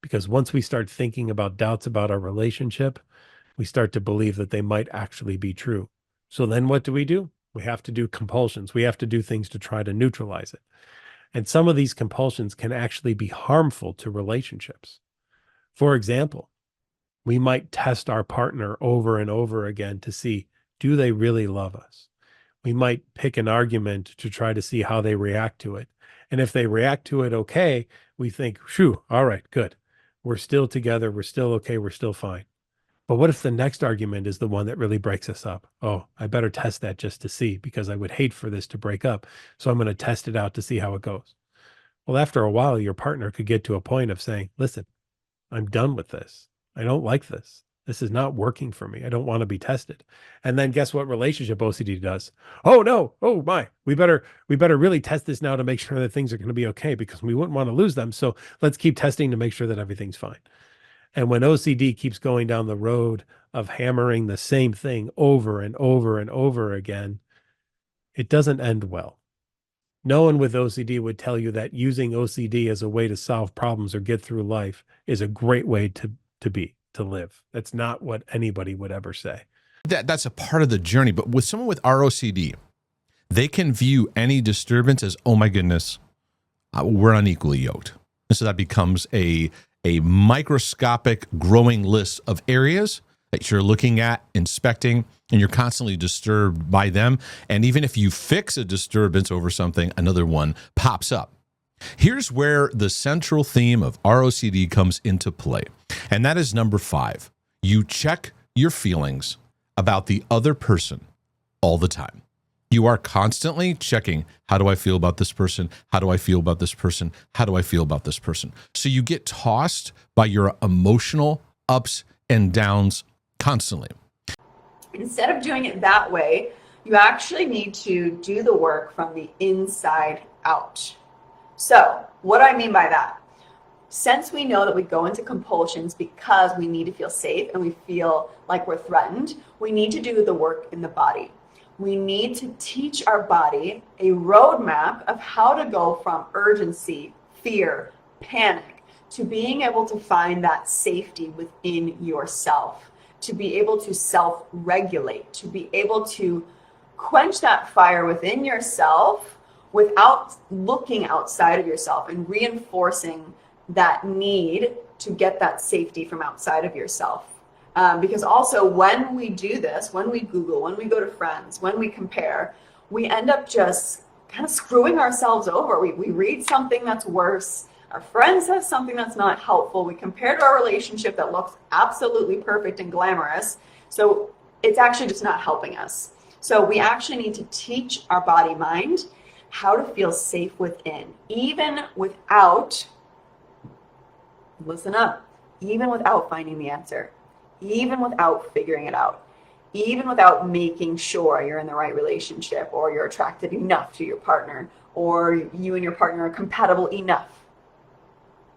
Because once we start thinking about doubts about our relationship, we start to believe that they might actually be true. So then what do? We have to do compulsions. We have to do things to try to neutralize it. And some of these compulsions can actually be harmful to relationships. For example, we might test our partner over and over again to see, do they really love us? We might pick an argument to try to see how they react to it. And if they react to it okay, we think, phew, all right, good. We're still together. We're still okay. We're still fine. But what if the next argument is the one that really breaks us up? Oh, I better test that just to see, because I would hate for this to break up. So I'm going to test it out to see how it goes. Well, after a while, your partner could get to a point of saying, listen, I'm done with this. I don't like this. This is not working for me. I don't want to be tested. And then guess what relationship OCD does? Oh no. Oh my. We better really test this now to make sure that things are going to be okay, because we wouldn't want to lose them. So let's keep testing to make sure that everything's fine. And when OCD keeps going down the road of hammering the same thing over and over and over again, it doesn't end well. No one with OCD would tell you that using OCD as a way to solve problems or get through life is a great way to live. That's not what anybody would ever say. That's a part of the journey. But with someone with ROCD, they can view any disturbance as, oh my goodness, we're unequally yoked. And so that becomes a microscopic growing list of areas that you're looking at, inspecting, and you're constantly disturbed by them. And even if you fix a disturbance over something, another one pops up. Here's where the central theme of ROCD comes into play. And that is number 5. You check your feelings about the other person all the time. You are constantly checking, how do I feel about this person? How do I feel about this person? How do I feel about this person? So you get tossed by your emotional ups and downs constantly. Instead of doing it that way, you actually need to do the work from the inside out. So what do I mean by that? Since we know that we go into compulsions because we need to feel safe and we feel like we're threatened, we need to do the work in the body. We need to teach our body a roadmap of how to go from urgency, fear, panic, to being able to find that safety within yourself, to be able to self-regulate, to be able to quench that fire within yourself without looking outside of yourself and reinforcing that need to get that safety from outside of yourself. Because also when we do this, when we Google, when we go to friends, when we compare, we end up just kind of screwing ourselves over. We read something that's worse. Our friend says something that's not helpful. We compare to our relationship that looks absolutely perfect and glamorous. So it's actually just not helping us. So we actually need to teach our body mind how to feel safe within, even without, listen up, even without finding the answer, even without figuring it out, even without making sure you're in the right relationship or you're attracted enough to your partner or you and your partner are compatible enough,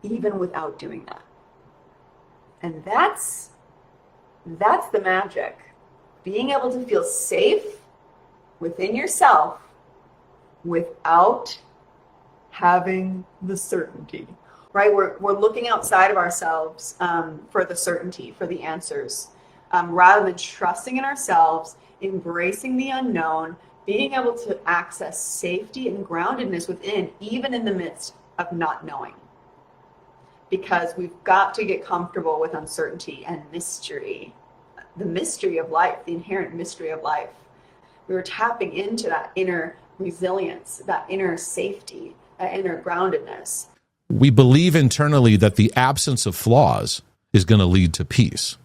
even without doing that. And that's the magic. Being able to feel safe within yourself without having the certainty, right? We're looking outside of ourselves for the certainty, for the answers, rather than trusting in ourselves, embracing the unknown, being able to access safety and groundedness within, even in the midst of not knowing. Because we've got to get comfortable with uncertainty and mystery, the mystery of life, the inherent mystery of life. We were tapping into that inner resilience, that inner safety, that inner groundedness. We believe internally that the absence of flaws is going to lead to peace.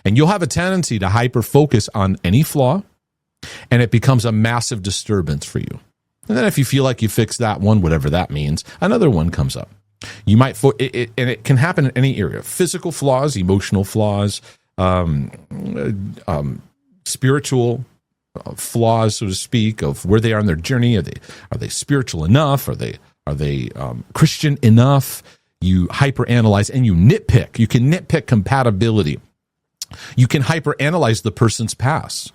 And you'll have a tendency to hyper-focus on any flaw, and it becomes a massive disturbance for you. And then if you feel like you fixed that one, whatever that means, another one comes up. You might, and it can happen in any area: physical flaws, emotional flaws, spiritual flaws, so to speak, of where they are in their journey. Are they spiritual enough? Are they Christian enough? You hyperanalyze and you nitpick. You can nitpick compatibility. You can hyperanalyze the person's past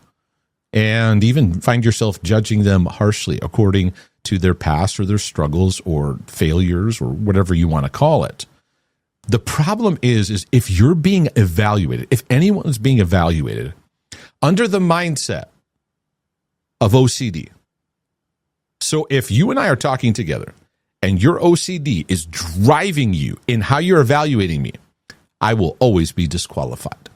and even find yourself judging them harshly according to their past or their struggles or failures or whatever you want to call it. The problem is if you're being evaluated, if anyone is being evaluated under the mindset of OCD. So if you and I are talking together and your OCD is driving you in how you're evaluating me, I will always be disqualified.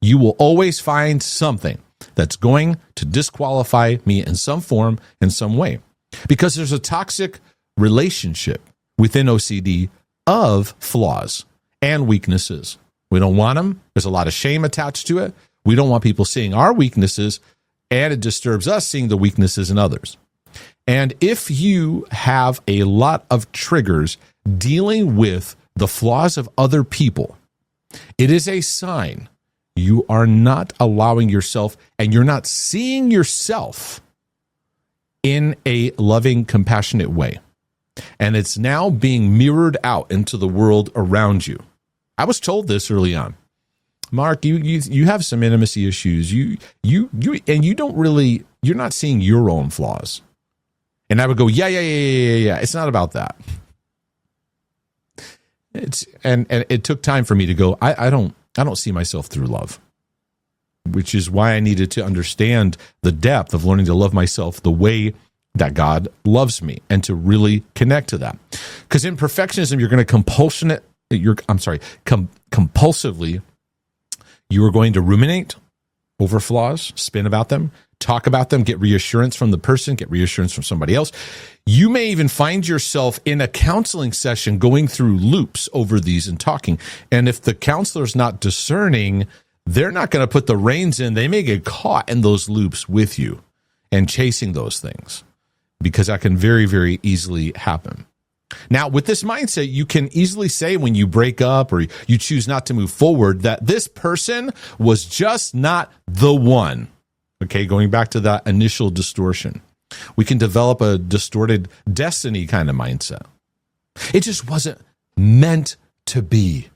You will always find something that's going to disqualify me in some form, in some way, because there's a toxic relationship within OCD of flaws and weaknesses. We don't want them. There's a lot of shame attached to it. We don't want people seeing our weaknesses, and it disturbs us seeing the weaknesses in others. And if you have a lot of triggers dealing with the flaws of other people, it is a sign you are not allowing yourself, and you're not seeing yourself in a loving, compassionate way. And it's now being mirrored out into the world around you. I was told this early on. Mark, you have some intimacy issues. You don't really, you're not seeing your own flaws. And I would go, yeah. It's not about that. And it took time for me to go, I don't see myself through love, which is why I needed to understand the depth of learning to love myself the way that God loves me, and to really connect to that. Because in perfectionism, you're going to compulsively, you are going to ruminate over flaws, spin about them, talk about them, get reassurance from the person, get reassurance from somebody else. You may even find yourself in a counseling session going through loops over these and talking. And if the counselor's not discerning, they're not going to put the reins in. They may get caught in those loops with you and chasing those things, because that can very, very easily happen. Now, with this mindset, you can easily say when you break up or you choose not to move forward that this person was just not the one. Okay, going back to that initial distortion. We can develop a distorted destiny kind of mindset. It just wasn't meant to be,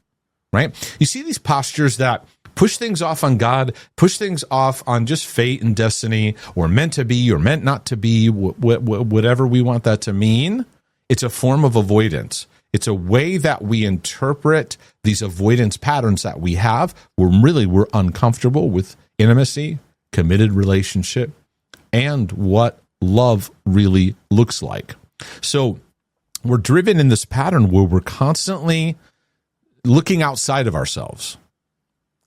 right? You see these postures that push things off on God, push things off on just fate and destiny, or meant to be or meant not to be, whatever we want that to mean. It's a form of avoidance. It's a way that we interpret these avoidance patterns that we have. We're uncomfortable with intimacy, committed relationship, and what love really looks like. So we're driven in this pattern where we're constantly looking outside of ourselves.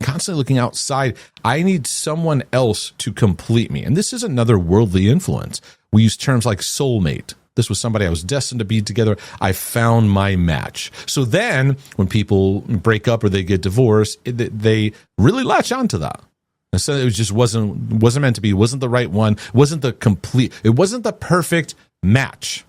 Constantly looking outside. I need someone else to complete me. And this is another worldly influence. We use terms like soulmate. This was somebody I was destined to be together. I found my match. So then when people break up or they get divorced, they really latch onto that. And so it just wasn't meant to be, wasn't the right one, it wasn't the perfect match.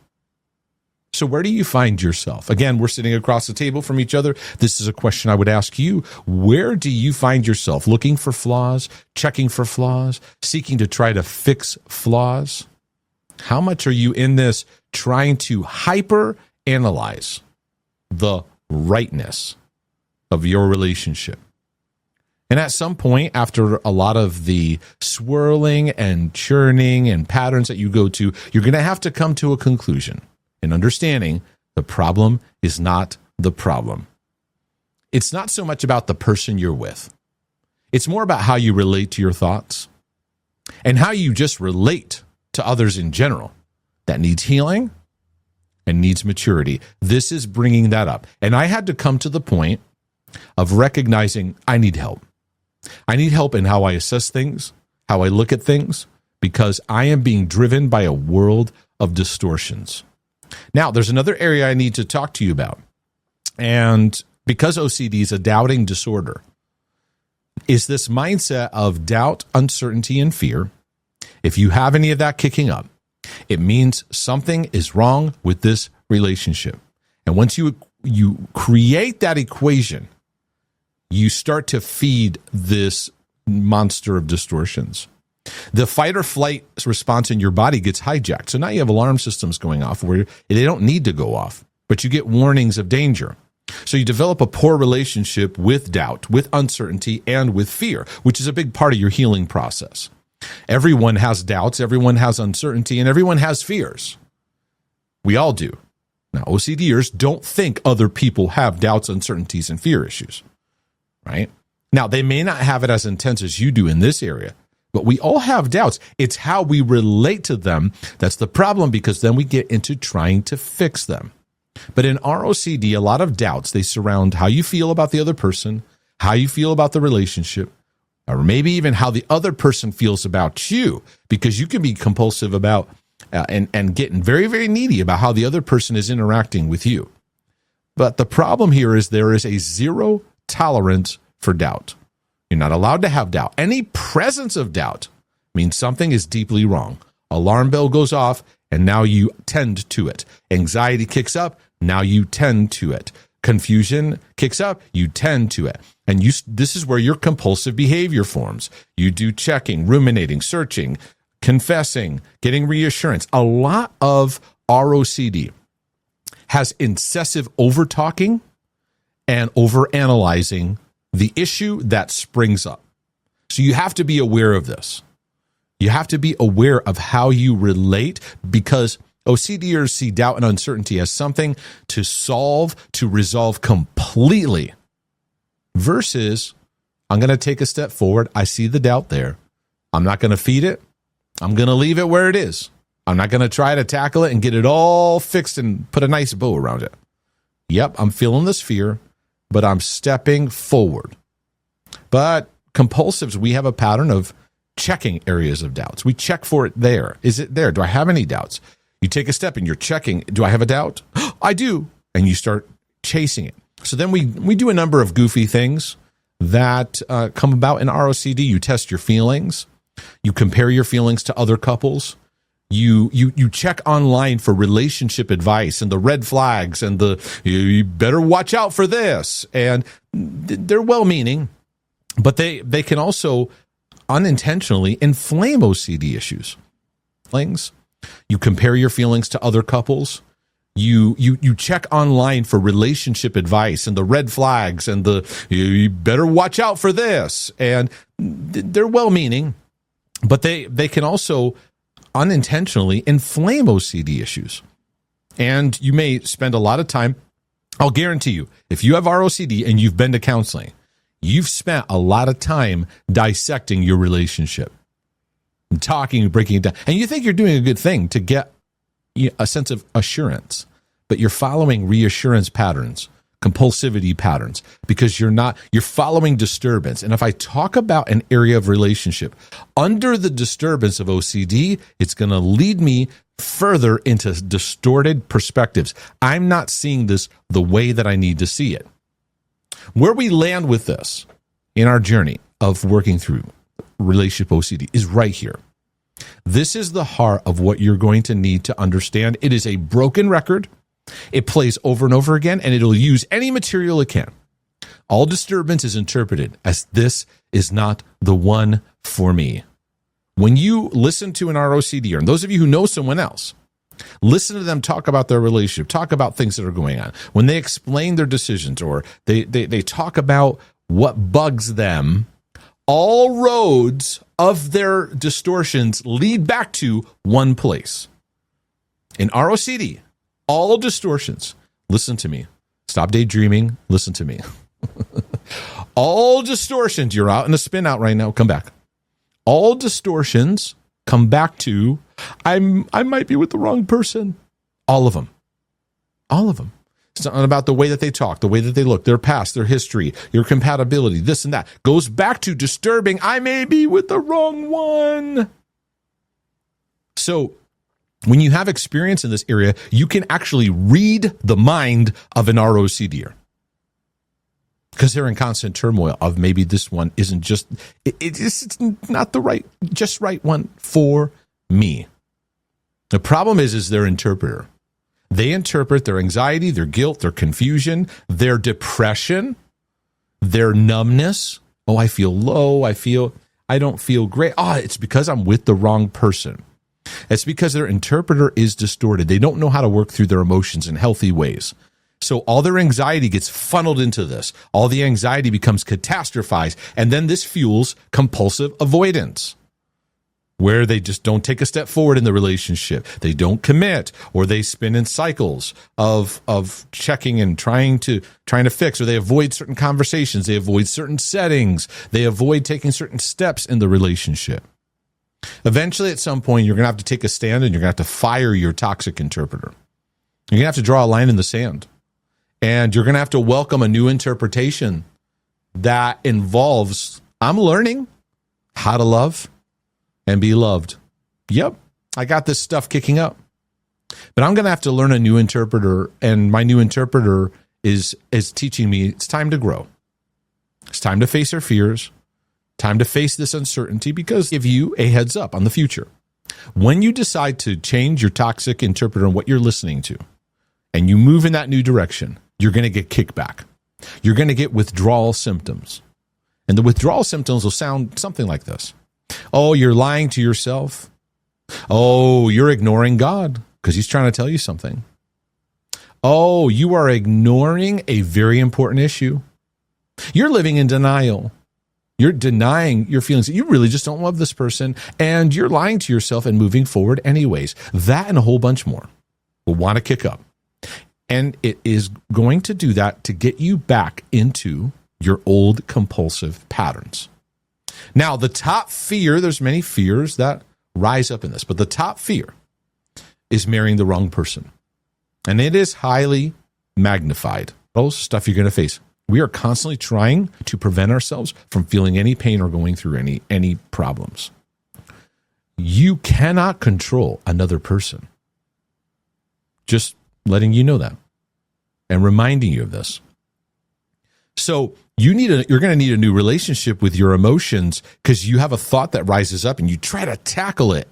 So where do you find yourself? Again, we're sitting across the table from each other. This is a question I would ask you. Where do you find yourself? Looking for flaws, checking for flaws, seeking to try to fix flaws? How much are you in this trying to hyper analyze the rightness of your relationship? And at some point, after a lot of the swirling and churning and patterns that you go to, you're going to have to come to a conclusion and understanding the problem is not the problem. It's not so much about the person you're with. It's more about how you relate to your thoughts and how you just relate to others in general. That needs healing and needs maturity. This is bringing that up. And I had to come to the point of recognizing I need help. I need help in how I assess things, how I look at things, because I am being driven by a world of distortions. Now, there's another area I need to talk to you about. And because OCD is a doubting disorder, is this mindset of doubt, uncertainty, and fear. If you have any of that kicking up, it means something is wrong with this relationship. And once you create that equation, you start to feed this monster of distortions. The fight or flight response in your body gets hijacked. So now you have alarm systems going off where they don't need to go off, but you get warnings of danger. So you develop a poor relationship with doubt, with uncertainty, and with fear, which is a big part of your healing process. Everyone has doubts, everyone has uncertainty, and everyone has fears. We all do. Now, OCDers don't think other people have doubts, uncertainties, and fear issues, right? Now, they may not have it as intense as you do in this area, but we all have doubts. It's how we relate to them that's the problem, because then we get into trying to fix them. But in ROCD, a lot of doubts, they surround how you feel about the other person, how you feel about the relationship, or maybe even how the other person feels about you, because you can be compulsive about and getting very, very needy about how the other person is interacting with you. But the problem here is there is a zero tolerance for doubt. You're not allowed to have doubt. Any presence of doubt means something is deeply wrong. Alarm bell goes off, and now you tend to it. Anxiety kicks up, now you tend to it. Confusion kicks up, you tend to it. And this is where your compulsive behavior forms. You do checking, ruminating, searching, confessing, getting reassurance. A lot of ROCD has incessive over-talking and over-analyzing the issue that springs up. So you have to be aware of this. You have to be aware of how you relate, because OCDers see doubt and uncertainty as something to solve, to resolve completely, versus I'm going to take a step forward. I see the doubt there. I'm not going to feed it. I'm going to leave it where it is. I'm not going to try to tackle it and get it all fixed and put a nice bow around it. Yep, I'm feeling this fear, but I'm stepping forward. But compulsives, we have a pattern of checking areas of doubts. We check for it there. Is it there? Do I have any doubts? You take a step and you're checking. Do I have a doubt? I do. And you start chasing it. So then we do a number of goofy things that come about in ROCD. You test your feelings. You compare your feelings to other couples. You check online for relationship advice and the red flags and you better watch out for this. And they're well-meaning, but they can also unintentionally inflame OCD issues. You compare your feelings to other couples. You check online for relationship advice and the red flags and you better watch out for this. And they're well-meaning, but they can also unintentionally inflame OCD issues. And you may spend a lot of time, I'll guarantee you, if you have ROCD and you've been to counseling, you've spent a lot of time dissecting your relationship, talking, breaking it down. And you think you're doing a good thing to get a sense of assurance, but you're following reassurance patterns, compulsivity patterns, because you're following disturbance. And if I talk about an area of relationship under the disturbance of OCD, it's going to lead me further into distorted perspectives. I'm not seeing this the way that I need to see it. Where we land with this in our journey of working through relationship OCD is right here. This is the heart of what you're going to need to understand. It is a broken record. It plays over and over again, and it'll use any material it can. All disturbance is interpreted as this is not the one for me. When you listen to an ROCD, and those of you who know someone else, listen to them talk about their relationship, talk about things that are going on. When they explain their decisions or they talk about what bugs them, all roads of their distortions lead back to one place. In ROCD, all distortions, listen to me. Stop daydreaming. Listen to me. All distortions, you're out in a spin out right now. Come back. All distortions come back to, I might be with the wrong person. All of them. All of them. It's not about the way that they talk, the way that they look, their past, their history, your compatibility, this and that. Goes back to disturbing, I may be with the wrong one. So when you have experience in this area, you can actually read the mind of an ROCDer. Because they're in constant turmoil of maybe this one isn't just, it's not the right one for me. The problem is their interpreter. They interpret their anxiety, their guilt, their confusion, their depression, their numbness. Oh, I feel low. I don't feel great. It's because I'm with the wrong person. It's because their interpreter is distorted. They don't know how to work through their emotions in healthy ways. So all their anxiety gets funneled into this. All the anxiety becomes catastrophized. And then this fuels compulsive avoidance. where they just don't take a step forward in the relationship. They don't commit, or they spin in cycles of checking and trying to fix, or they avoid certain conversations, they avoid certain settings, they avoid taking certain steps in the relationship. Eventually, at some point, you're going to have to take a stand and you're going to have to fire your toxic interpreter. You're going to have to draw a line in the sand. And you're going to have to welcome a new interpretation that involves, I'm learning how to love and be loved. Yep, I got this stuff kicking up. But I'm going to have to learn a new interpreter, and my new interpreter is teaching me it's time to grow. It's time to face our fears, time to face this uncertainty, because give you a heads up on the future. When you decide to change your toxic interpreter and what you're listening to, and you move in that new direction, you're going to get kickback. You're going to get withdrawal symptoms. And the withdrawal symptoms will sound something like this. Oh, you're lying to yourself. Oh, you're ignoring God because he's trying to tell you something. Oh, you are ignoring a very important issue. You're living in denial. You're denying your feelings. You really just don't love this person, and you're lying to yourself and moving forward anyways. That and a whole bunch more will want to kick up. And it is going to do that to get you back into your old compulsive patterns. Now, the top fear, there's many fears that rise up in this, but the top fear is marrying the wrong person. And it is highly magnified. Those stuff you're going to face. We are constantly trying to prevent ourselves from feeling any pain or going through any problems. You cannot control another person. Just letting you know that and reminding you of this. So you're going to need a new relationship with your emotions, because you have a thought that rises up and you try to tackle it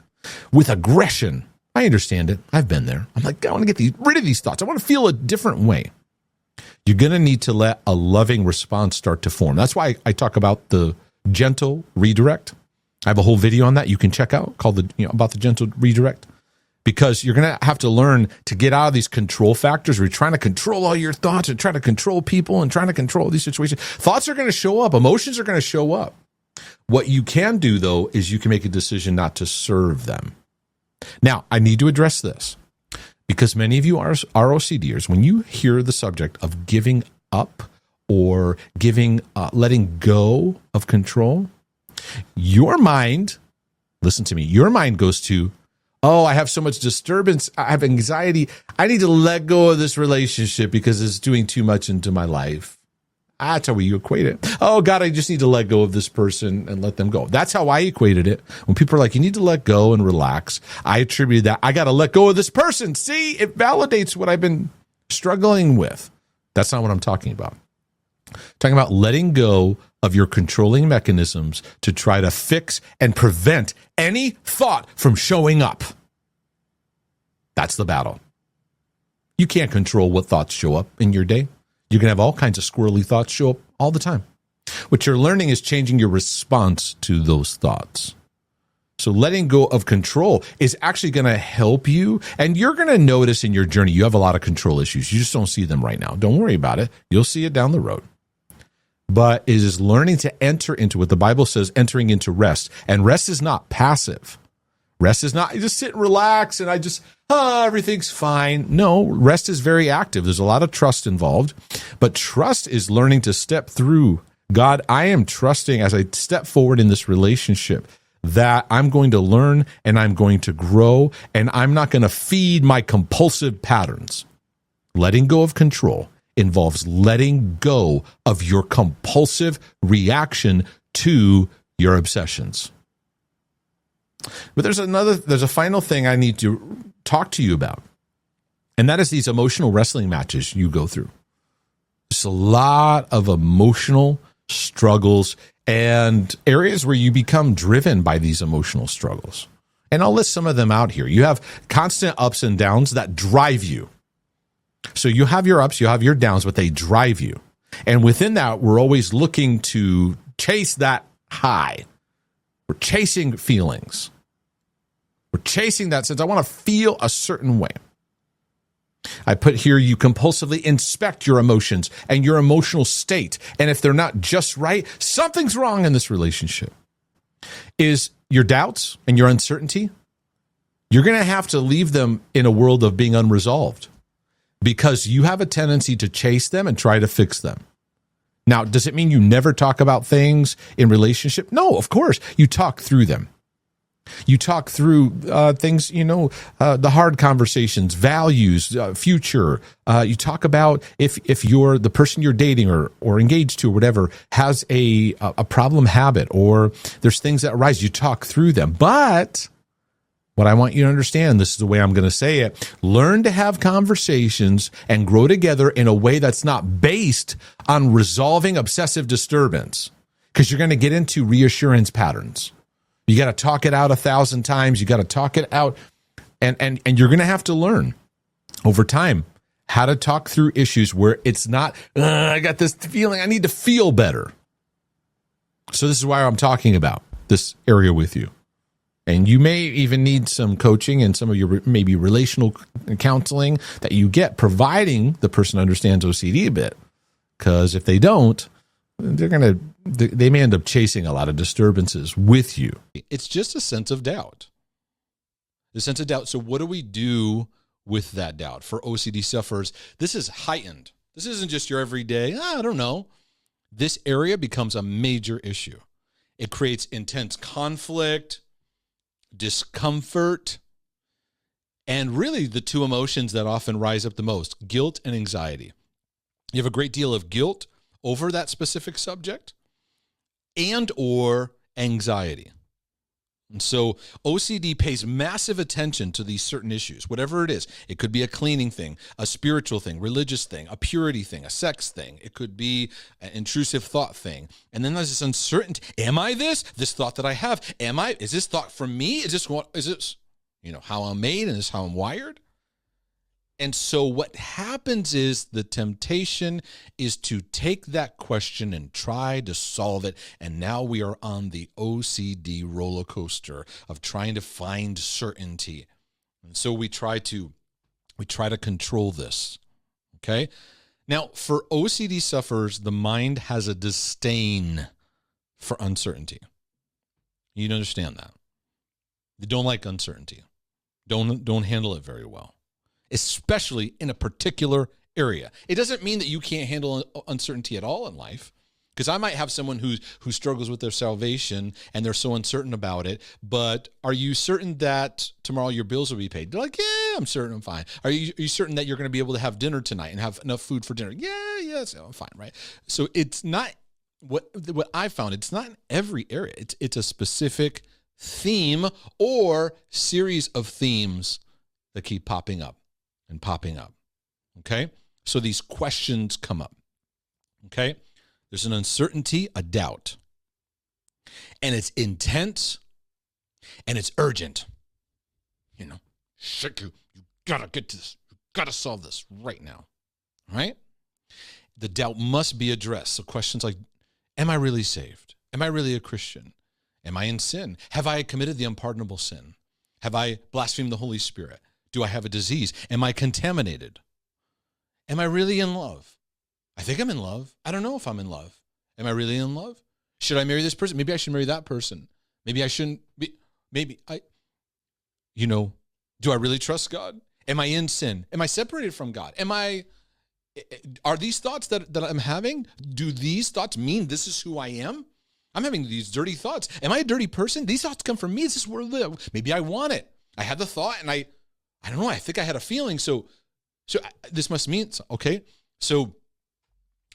with aggression. I understand it. I've been there. I'm like, I want to get rid of these thoughts. I want to feel a different way. You're going to need to let a loving response start to form. That's why I talk about the gentle redirect. I have a whole video on that you can check out called about the gentle redirect. Because you're going to have to learn to get out of these control factors where you're trying to control all your thoughts and trying to control people and trying to control these situations. Thoughts are going to show up. Emotions are going to show up. What you can do, though, is you can make a decision not to serve them. Now, I need to address this because many of you are OCDers. When you hear the subject of giving up or letting go of control, your mind, listen to me, your mind goes to, oh, I have so much disturbance. I have anxiety. I need to let go of this relationship because it's doing too much into my life. That's how you equate it. Oh, God, I just need to let go of this person and let them go. That's how I equated it. When people are like, you need to let go and relax, I attributed that. I got to let go of this person. See, it validates what I've been struggling with. That's not what I'm talking about. I'm talking about letting go of your controlling mechanisms to try to fix and prevent any thought from showing up. That's the battle. You can't control what thoughts show up in your day. You can have all kinds of squirrely thoughts show up all the time. What you're learning is changing your response to those thoughts. So letting go of control is actually going to help you. And you're going to notice in your journey, you have a lot of control issues. You just don't see them right now. Don't worry about it. You'll see it down the road. But it is learning to enter into what the Bible says, entering into rest. And rest is not passive. Rest is not, I just sit and relax and everything's fine. No, rest is very active. There's a lot of trust involved. But trust is learning to step through. God, I am trusting as I step forward in this relationship that I'm going to learn and I'm going to grow and I'm not going to feed my compulsive patterns. Letting go of control involves letting go of your compulsive reaction to your obsessions. But there's a final thing I need to talk to you about, and that is these emotional wrestling matches you go through. It's a lot of emotional struggles and areas where you become driven by these emotional struggles. And I'll list some of them out here. You have constant ups and downs that drive you. So you have your ups, you have your downs, but they drive you. And within that, we're always looking to chase that high. We're chasing feelings. We're chasing that sense. I want to feel a certain way. I put here, you compulsively inspect your emotions and your emotional state. And if they're not just right, something's wrong in this relationship. Is your doubts and your uncertainty, you're going to have to leave them in a world of being unresolved because you have a tendency to chase them and try to fix them. Now, does it mean you never talk about things in relationship? No, of course. You talk through them. You talk through things, the hard conversations, values, future. You talk about if you're the person you're dating or engaged to or whatever has a problem habit or there's things that arise, you talk through them. But what I want you to understand, this is the way I'm going to say it, learn to have conversations and grow together in a way that's not based on resolving obsessive disturbance, because you're going to get into reassurance patterns. You got to talk it out 1,000 times. You got to talk it out. And you're going to have to learn over time how to talk through issues where it's not, I got this feeling I need to feel better. So this is why I'm talking about this area with you. And you may even need some coaching and some of your maybe relational counseling that you get, providing the person understands OCD a bit. Because if they don't, they may end up chasing a lot of disturbances with you. It's just a sense of doubt. The sense of doubt. So what do we do with that doubt? For OCD sufferers, this is heightened. This isn't just your everyday, I don't know. This area becomes a major issue. It creates intense conflict, discomfort, and really the two emotions that often rise up the most, guilt and anxiety. You have a great deal of guilt over that specific subject and or anxiety. And so OCD pays massive attention to these certain issues, whatever it is. It could be a cleaning thing, a spiritual thing, religious thing, a purity thing, a sex thing. It could be an intrusive thought thing. And then there's this uncertainty. Am I this? This thought that I have, is this thought from me? Is this how I'm made and is this how I'm wired? And so what happens is the temptation is to take that question and try to solve it. And now we are on the OCD roller coaster of trying to find certainty. And so we try to control this. Okay. Now for OCD sufferers, the mind has a disdain for uncertainty. You need to understand that. They don't like uncertainty. Don't handle it very well, especially in a particular area. It doesn't mean that you can't handle uncertainty at all in life, because I might have someone who struggles with their salvation and they're so uncertain about it, but are you certain that tomorrow your bills will be paid? They're like, yeah, I'm certain I'm fine. Are you certain that you're going to be able to have dinner tonight and have enough food for dinner? Yeah, so I'm fine, right? So it's not, what I found, it's not in every area. It's a specific theme or series of themes that keep popping up and popping up. Okay? So these questions come up. Okay? There's an uncertainty, a doubt. And it's intense and it's urgent. Shit, you gotta get to this. You gotta solve this right now. Right? The doubt must be addressed. So questions like, am I really saved? Am I really a Christian? Am I in sin? Have I committed the unpardonable sin? Have I blasphemed the Holy Spirit? Do I have a disease? Am I contaminated? Am I really in love? I think I'm in love. I don't know if I'm in love. Am I really in love? Should I marry this person? Maybe I should marry that person. Maybe I shouldn't be. Do I really trust God? Am I in sin? Am I separated from God? Are these thoughts that I'm having, do these thoughts mean this is who I am? I'm having these dirty thoughts. Am I a dirty person? These thoughts come from me. Is this where I live? Maybe I want it. I had the thought and I don't know. I think I had a feeling. So this must mean, okay. So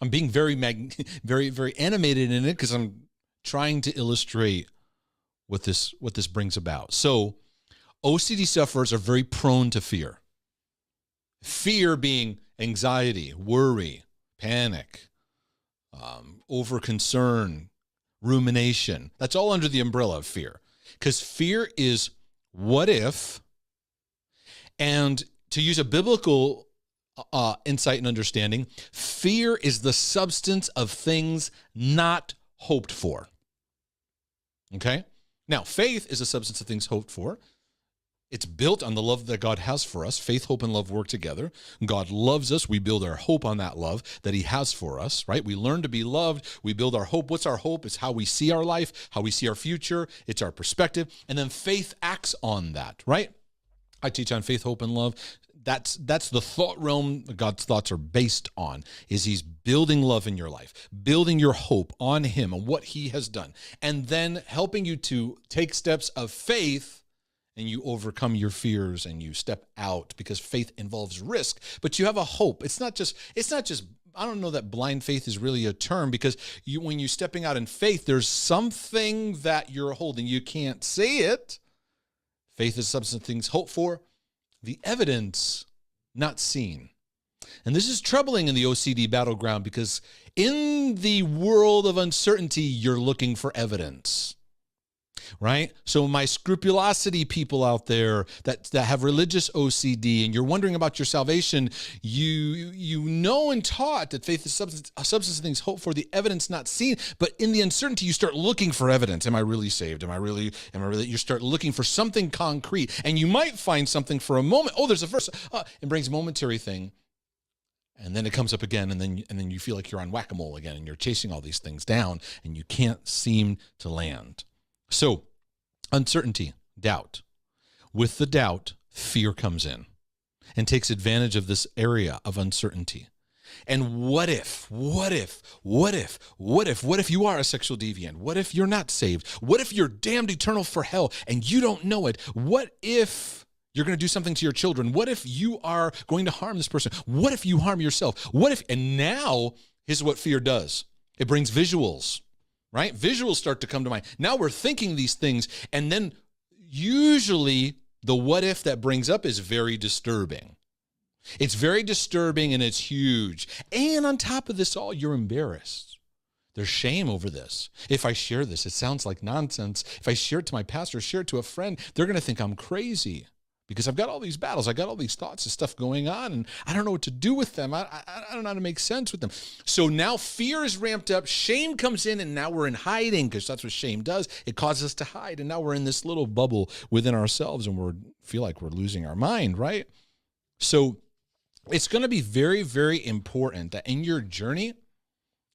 I'm being very, very animated in it because I'm trying to illustrate what this brings about. So OCD sufferers are very prone to fear. Fear being anxiety, worry, panic, over concern, rumination. That's all under the umbrella of fear. Because fear is what if, and to use a biblical insight and understanding, fear is the substance of things not hoped for. Okay? Now, faith is a substance of things hoped for. It's built on the love that God has for us. Faith, hope, and love work together. God loves us. We build our hope on that love that he has for us, right? We learn to be loved. We build our hope. What's our hope? It's how we see our life, how we see our future. It's our perspective. And then faith acts on that, right? I teach on faith, hope, and love. That's the thought realm God's thoughts are based on, is he's building love in your life, building your hope on him and what he has done, and then helping you to take steps of faith, and you overcome your fears and you step out, because faith involves risk, but you have a hope. It's not just, I don't know that blind faith is really a term, because when you're stepping out in faith, there's something that you're holding. You can't see it. Faith is substance of things hoped for, the evidence not seen. And this is troubling in the OCD battleground, because in the world of uncertainty, you're looking for evidence, right? So my scrupulosity people out there that have religious OCD, and you're wondering about your salvation, you know and taught that faith is substance of things hoped for, the evidence not seen. But in the uncertainty, you start looking for evidence. Am I really saved? Am I really? You start looking for something concrete, and you might find something for a moment. Oh, there's a verse. It brings a momentary thing. And then it comes up again, and then you feel like you're on whack-a-mole again, and you're chasing all these things down, and you can't seem to land. So, uncertainty, doubt. With the doubt, fear comes in and takes advantage of this area of uncertainty. And what if you are a sexual deviant? What if you're not saved? What if you're damned eternal for hell and you don't know it? What if you're going to do something to your children? What if you are going to harm this person? What if you harm yourself? What if, and now, here's what fear does. It brings visuals. Right? Visuals start to come to mind. Now we're thinking these things, and then usually the what if that brings up is very disturbing. It's very disturbing, and it's huge. And on top of this all, you're embarrassed. There's shame over this. If I share this, it sounds like nonsense. If I share it to my pastor, share it to a friend, they're going to think I'm crazy, because I've got all these battles. I got all these thoughts and stuff going on, and I don't know what to do with them. I don't know how to make sense with them. So now fear is ramped up. Shame comes in, and now we're in hiding, because that's what shame does. It causes us to hide, and now we're in this little bubble within ourselves, and we feel like we're losing our mind, right? So it's going to be very, very important that in your journey,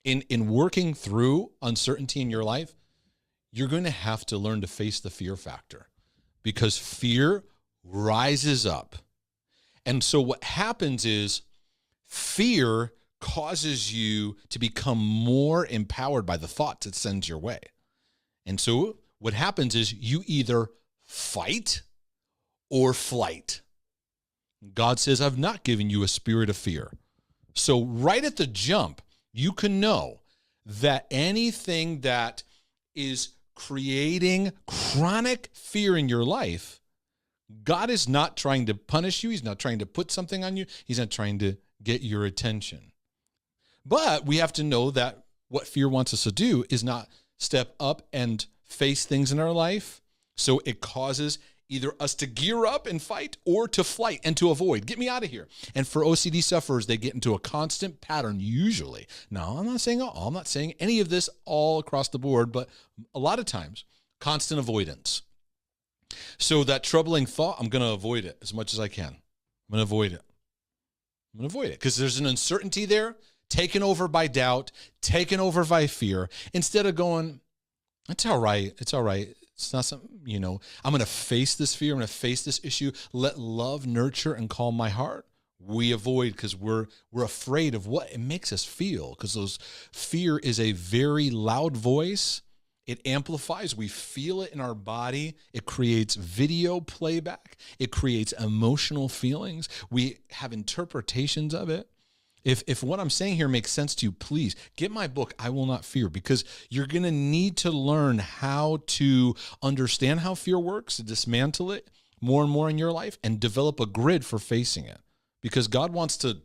in working through uncertainty in your life, you're going to have to learn to face the fear factor, because fear rises up. And so what happens is fear causes you to become more empowered by the thoughts it sends your way. And so what happens is you either fight or flight. God says, I've not given you a spirit of fear. So right at the jump, you can know that anything that is creating chronic fear in your life, God is not trying to punish you. He's not trying to put something on you. He's not trying to get your attention. But we have to know that what fear wants us to do is not step up and face things in our life. So it causes either us to gear up and fight, or to flight and to avoid. Get me out of here. And for OCD sufferers, they get into a constant pattern usually. Now, I'm not saying any of this all across the board, but a lot of times, constant avoidance. So that troubling thought, I'm going to avoid it as much as I can. I'm going to avoid it. Because there's an uncertainty there, taken over by doubt, taken over by fear, instead of going, it's all right. It's not something, I'm going to face this fear. I'm going to face this issue. Let love nurture and calm my heart. We avoid because we're afraid of what it makes us feel, because fear is a very loud voice. It amplifies. We feel it in our body. It creates video playback. It creates emotional feelings. We have interpretations of it. If what I'm saying here makes sense to you, please get my book, I Will Not Fear, because you're going to need to learn how to understand how fear works, to dismantle it more and more in your life, and develop a grid for facing it. Because God wants to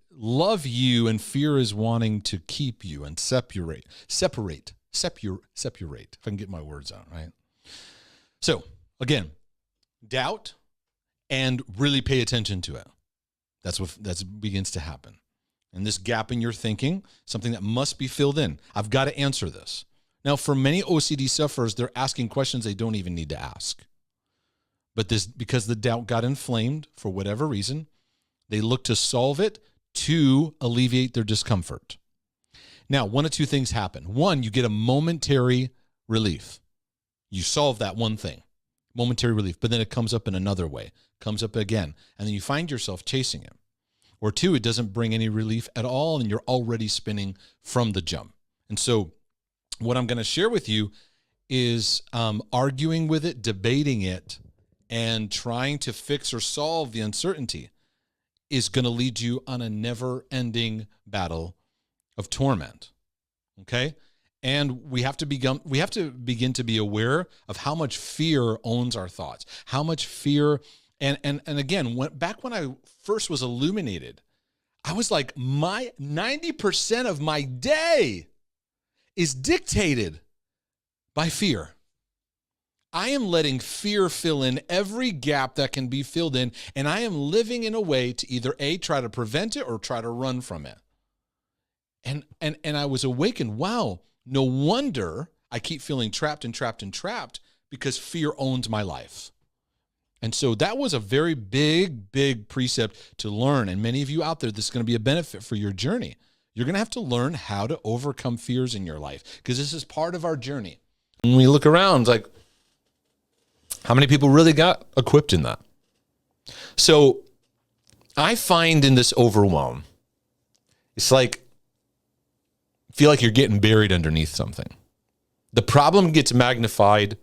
love you, and fear is wanting to keep you and separate, if I can get my words out, right? So again, doubt, and really pay attention to it. That's what begins to happen. And this gap in your thinking, something that must be filled in. I've got to answer this. Now, for many OCD sufferers, they're asking questions they don't even need to ask. But this, because the doubt got inflamed for whatever reason, they look to solve it to alleviate their discomfort. Now, one of two things happen. One, you get a momentary relief. You solve that one thing, momentary relief, but then it comes up in another way, comes up again, and then you find yourself chasing it. Or two, it doesn't bring any relief at all, and you're already spinning from the jump. And so what I'm going to share with you is arguing with it, debating it, and trying to fix or solve the uncertainty is going to lead you on a never-ending battle of torment. Okay? And we have to begin to be aware of how much fear owns our thoughts, how much fear, and again, back when I first was illuminated, I was like, my 90% of my day is dictated by fear. I am letting fear fill in every gap that can be filled in, and I am living in a way to either A, try to prevent it or try to run from it. And I was awakened. Wow, no wonder I keep feeling trapped because fear owns my life. And so that was a very big precept to learn. And many of you out there, this is going to be a benefit for your journey. You're going to have to learn how to overcome fears in your life because this is part of our journey. When we look around, it's like, how many people really got equipped in that? So I find in this overwhelm, it's like, feel like you're getting buried underneath something. The problem gets magnified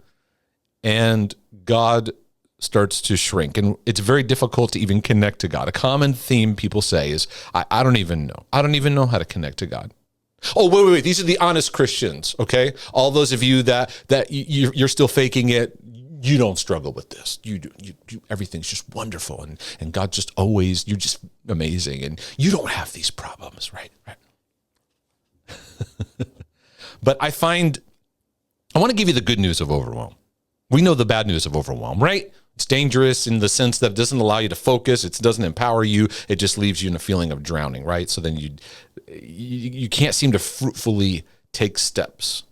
and God starts to shrink. And it's very difficult to even connect to God. A common theme people say is, I don't even know. I don't even know how to connect to God. Oh, wait. These are the honest Christians, okay? All those of you that you're still faking it, you don't struggle with this. You everything's just wonderful. And God just always, you're just amazing. And you don't have these problems, right? But I want to give you the good news of overwhelm. We know the bad news of overwhelm, right? It's dangerous in the sense that it doesn't allow you to focus. It doesn't empower you. It just leaves you in a feeling of drowning, right? So then you can't seem to fruitfully take steps.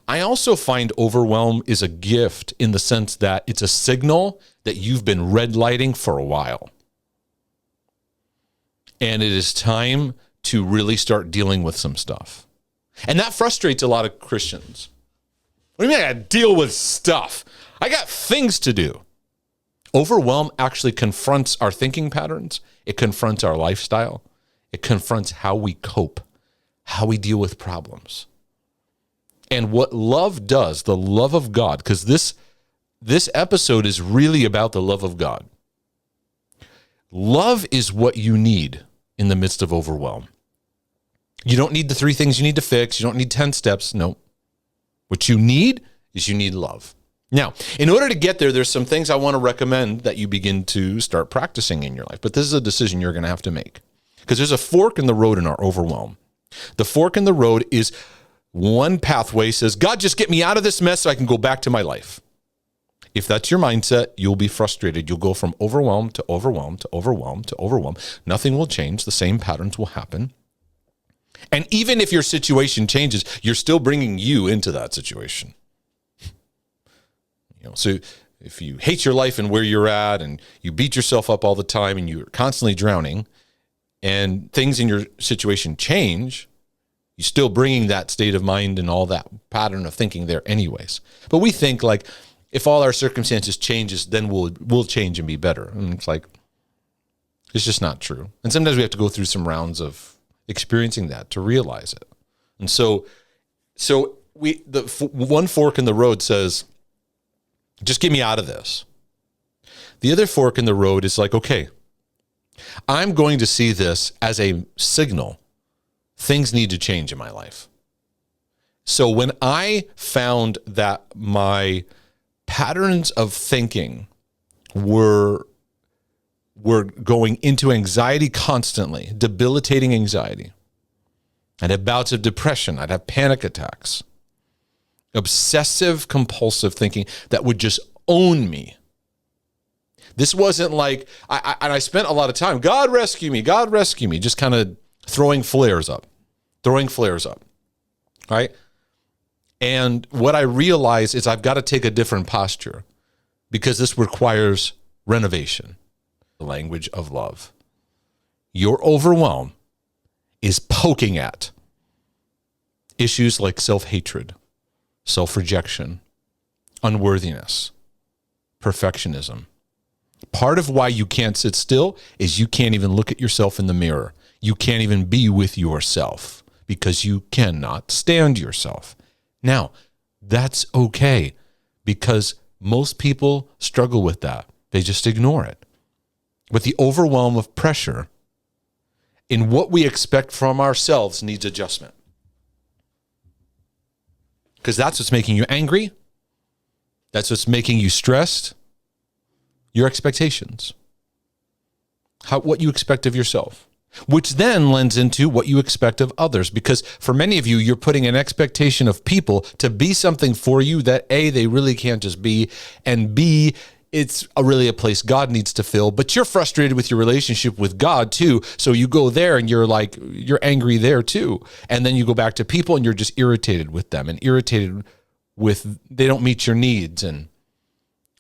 I also find overwhelm is a gift in the sense that it's a signal that you've been red lighting for a while. And it is time to really start dealing with some stuff. And that frustrates a lot of Christians. What do you mean I got to deal with stuff? I got things to do. Overwhelm actually confronts our thinking patterns. It confronts our lifestyle. It confronts how we cope, how we deal with problems. And what love does, the love of God, because this episode is really about the love of God. Love is what you need in the midst of overwhelm. You don't need the 3 things you need to fix. You don't need 10 steps. No. What you need is you need love. Now, in order to get there, there's some things I want to recommend that you begin to start practicing in your life. But this is a decision you're going to have to make because there's a fork in the road in our overwhelm. The fork in the road is one pathway says, God, just get me out of this mess so I can go back to my life. If that's your mindset, you'll be frustrated. You'll go from overwhelm to overwhelm to overwhelm to overwhelm. Nothing will change. The same patterns will happen. And even if your situation changes, you're still bringing you into that situation. So if you hate your life and where you're at and you beat yourself up all the time and you're constantly drowning and things in your situation change, you're still bringing that state of mind and all that pattern of thinking there anyways. But we think like if all our circumstances changes, then we'll change and be better. And it's like, it's just not true. And sometimes we have to go through some rounds of experiencing that to realize it. And so the one fork in the road says, just get me out of this. The other fork in the road is like, okay, I'm going to see this as a signal. Things need to change in my life. So when I found that my patterns of thinking were going into anxiety constantly, debilitating anxiety. I'd have bouts of depression. I'd have panic attacks. Obsessive compulsive thinking that would just own me. This wasn't like, I spent a lot of time, God rescue me, just kind of throwing flares up, right? And what I realize is I've got to take a different posture because this requires renovation. The language of love. Your overwhelm is poking at issues like self-hatred, self-rejection, unworthiness, perfectionism. Part of why you can't sit still is you can't even look at yourself in the mirror. You can't even be with yourself because you cannot stand yourself. Now, that's okay because most people struggle with that. They just ignore it. But the overwhelm of pressure in what we expect from ourselves needs adjustment. Because that's what's making you angry. That's what's making you stressed. Your expectations. What you expect of yourself. Which then lends into what you expect of others. Because for many of you, you're putting an expectation of people to be something for you that A, they really can't just be, and B, it's really a place God needs to fill. But you're frustrated with your relationship with God too. So you go there and you're angry there too. And then you go back to people and you're just irritated with them and irritated with they don't meet your needs. And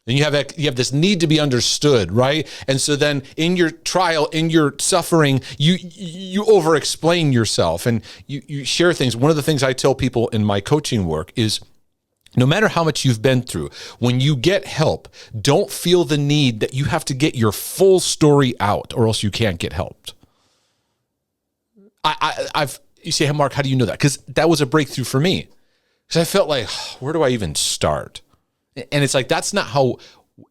then you have this need to be understood, right? And so then in your trial, in your suffering, you over-explain yourself and you share things. One of the things I tell people in my coaching work is no matter how much you've been through, when you get help, don't feel the need that you have to get your full story out or else you can't get helped. You say, hey, Mark, how do you know that? Because that was a breakthrough for me. Because I felt like, where do I even start? And it's like, that's not how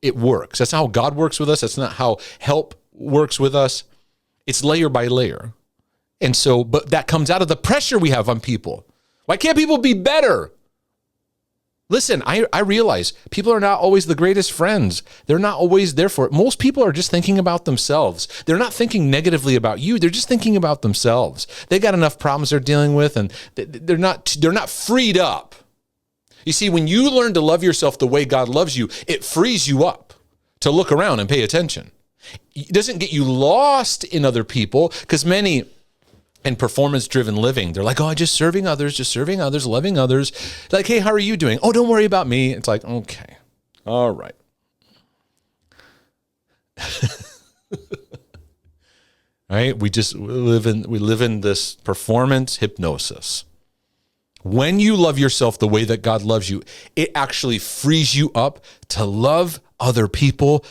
it works. That's not how God works with us. That's not how help works with us. It's layer by layer. And so, but that comes out of the pressure we have on people. Why can't people be better? Listen, I realize people are not always the greatest friends. They're not always there for it. Most people are just thinking about themselves. They're not thinking negatively about you. They're just thinking about themselves. They got enough problems they're dealing with, and they're not freed up. You see, when you learn to love yourself the way God loves you, it frees you up to look around and pay attention. It doesn't get you lost in other people, because many in performance-driven living, they're like, oh, just serving others, loving others. Like, hey, how are you doing? Oh, don't worry about me. It's like, okay, all right. Right? We live in this performance hypnosis. When you love yourself the way that God loves you, it actually frees you up to love other people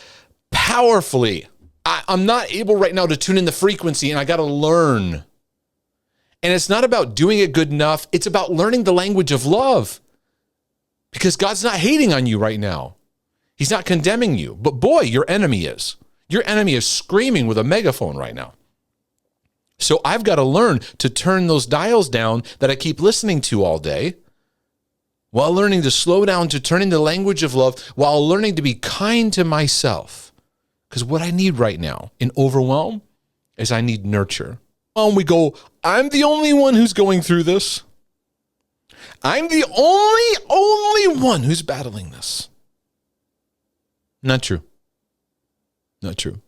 powerfully. I'm not able right now to tune in the frequency, and I got to learn. And it's not about doing it good enough. It's about learning the language of love. Because God's not hating on you right now. He's not condemning you. But boy, your enemy is. Your enemy is screaming with a megaphone right now. So I've got to learn to turn those dials down that I keep listening to all day, while learning to slow down, to turn into the language of love, while learning to be kind to myself. Because what I need right now in overwhelm is I need nurture. And we go, I'm the only one who's going through this. I'm the only one who's battling this. Not true. Not true.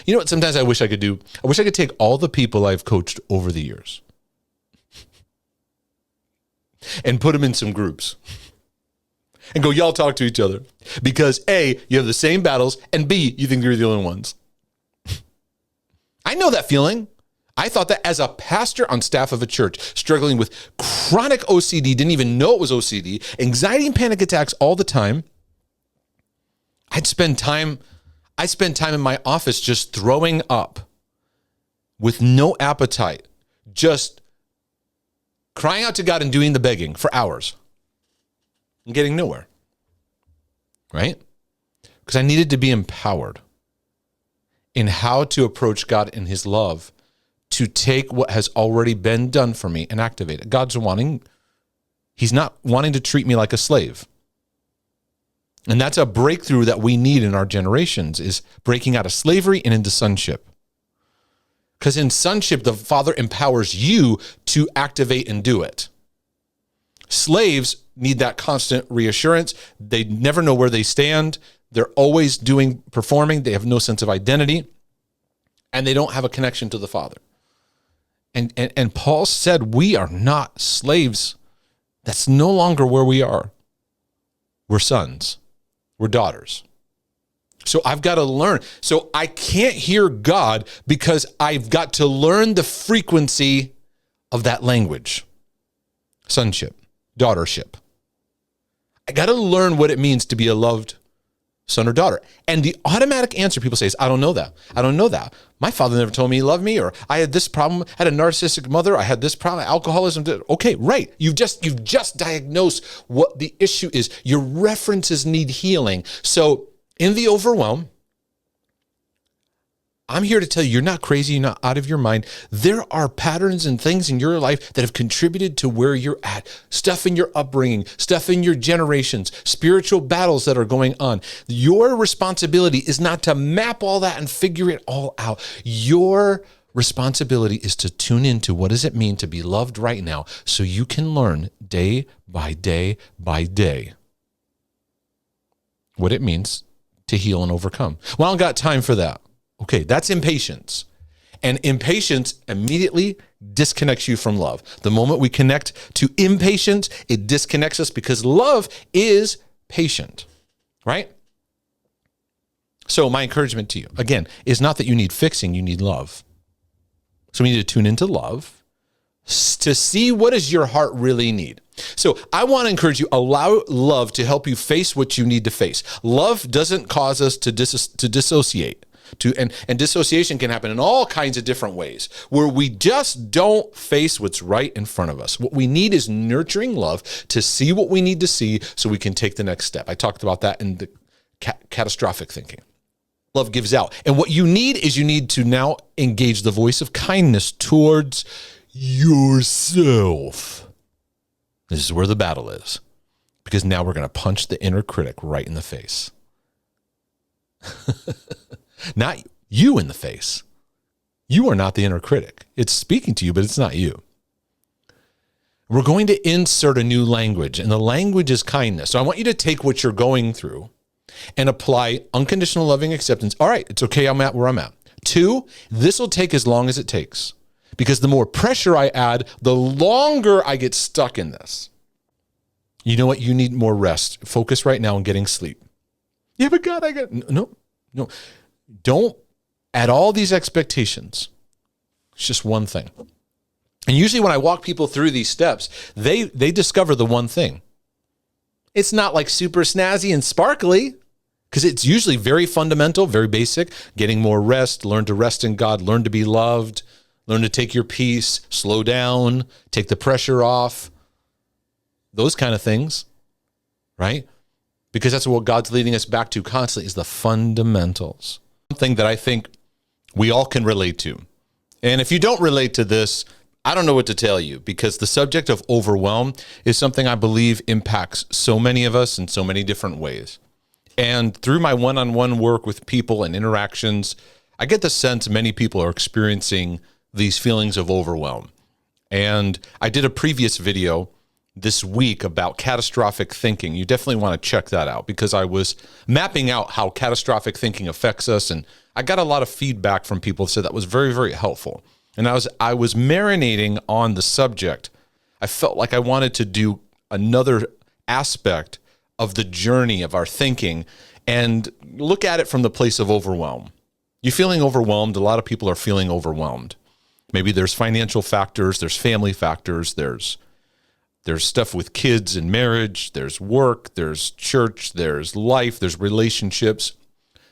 You know what sometimes I wish I could do? I wish I could take all the people I've coached over the years and put them in some groups and go, y'all talk to each other. Because A, you have the same battles, and B, you think you're the only ones. I know that feeling. I thought that as a pastor on staff of a church, struggling with chronic OCD, didn't even know it was OCD, anxiety and panic attacks all the time. I spend time in my office just throwing up with no appetite, just crying out to God and doing the begging for hours and getting nowhere, right? Because I needed to be empowered in how to approach God in his love, to take what has already been done for me and activate it. He's not wanting to treat me like a slave. And that's a breakthrough that we need in our generations, is breaking out of slavery and into sonship. Because in sonship, the Father empowers you to activate and do it. Slaves need that constant reassurance. They never know where they stand. They're always performing. They have no sense of identity. And they don't have a connection to the Father. And Paul said, we are not slaves. That's no longer where we are. We're sons. We're daughters. So I've got to learn. So I can't hear God because I've got to learn the frequency of that language. Sonship, daughtership. I got to learn what it means to be a loved son or daughter. And the automatic answer people say is, I don't know that. I don't know that. My father never told me he loved me, or I had this problem, I had a narcissistic mother, I had this problem, alcoholism. Okay, right. You've just diagnosed what the issue is. Your references need healing. So in the overwhelm, I'm here to tell you, you're not crazy, you're not out of your mind. There are patterns and things in your life that have contributed to where you're at. Stuff in your upbringing, stuff in your generations, spiritual battles that are going on. Your responsibility is not to map all that and figure it all out. Your responsibility is to tune into what does it mean to be loved right now so you can learn day by day by day what it means to heal and overcome. Well, I don't got time for that. Okay, that's impatience. And impatience immediately disconnects you from love. The moment we connect to impatience, it disconnects us because love is patient, right? So my encouragement to you, again, is not that you need fixing, you need love. So we need to tune into love to see what does your heart really need. So I want to encourage you, allow love to help you face what you need to face. Love doesn't cause us to dissociate. And dissociation can happen in all kinds of different ways where we just don't face what's right in front of us. What we need is nurturing love to see what we need to see so we can take the next step. I talked about that in the catastrophic thinking. Love gives out. And what you need is you need to now engage the voice of kindness towards yourself. This is where the battle is, because now we're going to punch the inner critic right in the face. Not you in the face. You are not the inner critic. It's speaking to you, but it's not you. We're going to insert a new language, and the language is kindness. So I want you to take what you're going through and apply unconditional loving acceptance. All right, it's okay, I'm at where I'm at. 2, this will take as long as it takes, because the more pressure I add, the longer I get stuck in this. You know what? You need more rest. Focus right now on getting sleep. Yeah, but God, no. Don't add all these expectations. It's just one thing. And usually when I walk people through these steps, they discover the one thing. It's not like super snazzy and sparkly, because it's usually very fundamental, very basic. Getting more rest, learn to rest in God, learn to be loved, learn to take your peace, slow down, take the pressure off. Those kind of things, right? Because that's what God's leading us back to constantly is the fundamentals. Something that I think we all can relate to. And if you don't relate to this, I don't know what to tell you, because the subject of overwhelm is something I believe impacts so many of us in so many different ways. And through my one-on-one work with people and interactions, I get the sense many people are experiencing these feelings of overwhelm. And I did a previous video this week about catastrophic thinking. You definitely want to check that out, because I was mapping out how catastrophic thinking affects us, and I got a lot of feedback from people, so that was very, very helpful. And I was marinating on the subject. I felt like I wanted to do another aspect of the journey of our thinking and look at it from the place of overwhelm. You feeling overwhelmed? A lot of people are feeling overwhelmed. Maybe there's financial factors, there's family factors, there's stuff with kids and marriage, there's work, there's church, there's life, there's relationships.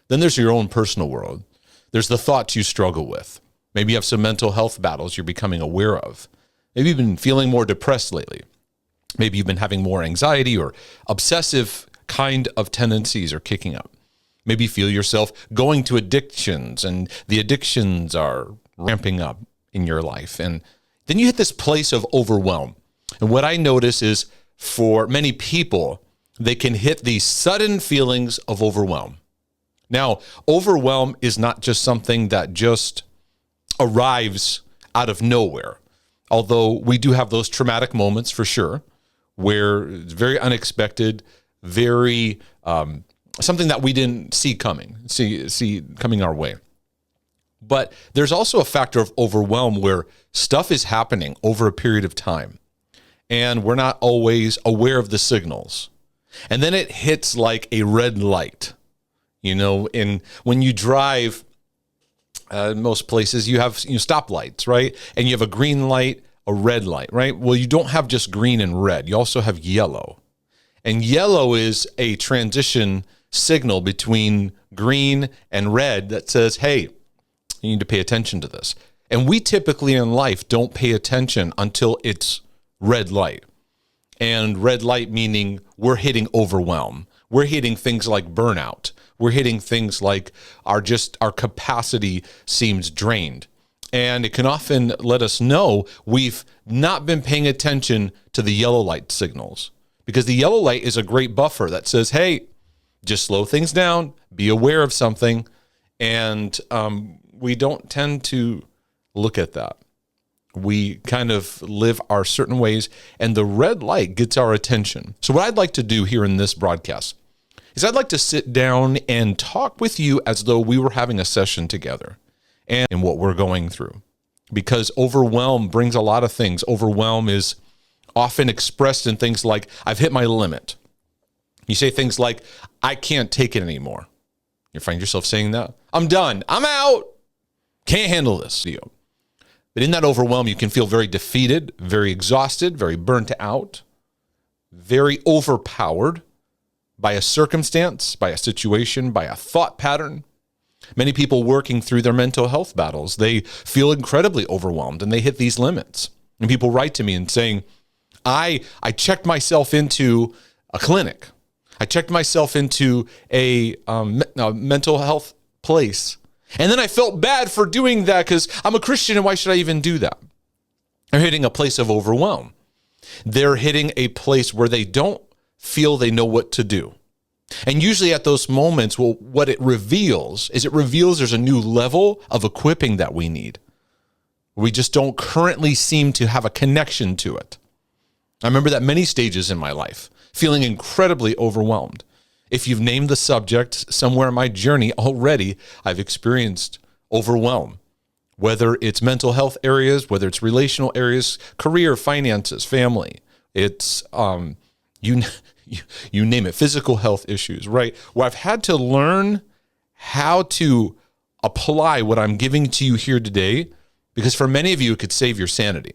Then there's your own personal world. There's the thoughts you struggle with. Maybe you have some mental health battles you're becoming aware of. Maybe you've been feeling more depressed lately. Maybe you've been having more anxiety, or obsessive kind of tendencies are kicking up. Maybe you feel yourself going to addictions, and the addictions are ramping up in your life. And then you hit this place of overwhelm. And what I notice is, for many people, they can hit these sudden feelings of overwhelm. Now, overwhelm is not just something that just arrives out of nowhere, although we do have those traumatic moments for sure, where it's very unexpected, very something that we didn't see coming our way. But there's also a factor of overwhelm where stuff is happening over a period of time, and we're not always aware of the signals. And then it hits like a red light. When you drive, most places you have stoplights, right? And you have a green light, a red light, right? Well, you don't have just green and red. You also have yellow. And yellow is a transition signal between green and red that says, hey, you need to pay attention to this. And we typically in life don't pay attention until it's red light. And red light meaning we're hitting overwhelm. We're hitting things like burnout. We're hitting things like our capacity seems drained. And it can often let us know we've not been paying attention to the yellow light signals, because the yellow light is a great buffer that says, hey, just slow things down, be aware of something. And we don't tend to look at that. We kind of live our certain ways, and the red light gets our attention. So what I'd like to do here in this broadcast is I'd like to sit down and talk with you as though we were having a session together and what we're going through. Because overwhelm brings a lot of things. Overwhelm is often expressed in things like, I've hit my limit. You say things like, I can't take it anymore. You find yourself saying that? I'm done. I'm out. Can't handle this. But in that overwhelm, you can feel very defeated, very exhausted, very burnt out, very overpowered by a circumstance, by a situation, by a thought pattern. Many people working through their mental health battles, they feel incredibly overwhelmed and they hit these limits. And people write to me and saying, I checked myself into a clinic. I checked myself into a mental health place. And then I felt bad for doing that because I'm a Christian and why should I even do that? They're hitting a place of overwhelm. They're hitting a place where they don't feel they know what to do. And usually at those moments, well, what it reveals there's a new level of equipping that we need. We just don't currently seem to have a connection to it. I remember that many stages in my life, feeling incredibly overwhelmed. If you've named the subject somewhere in my journey already, I've experienced overwhelm, whether it's mental health areas, whether it's relational areas, career, finances, family. It's, you name it, physical health issues, right? Where I've had to learn how to apply what I'm giving to you here today, because for many of you, it could save your sanity.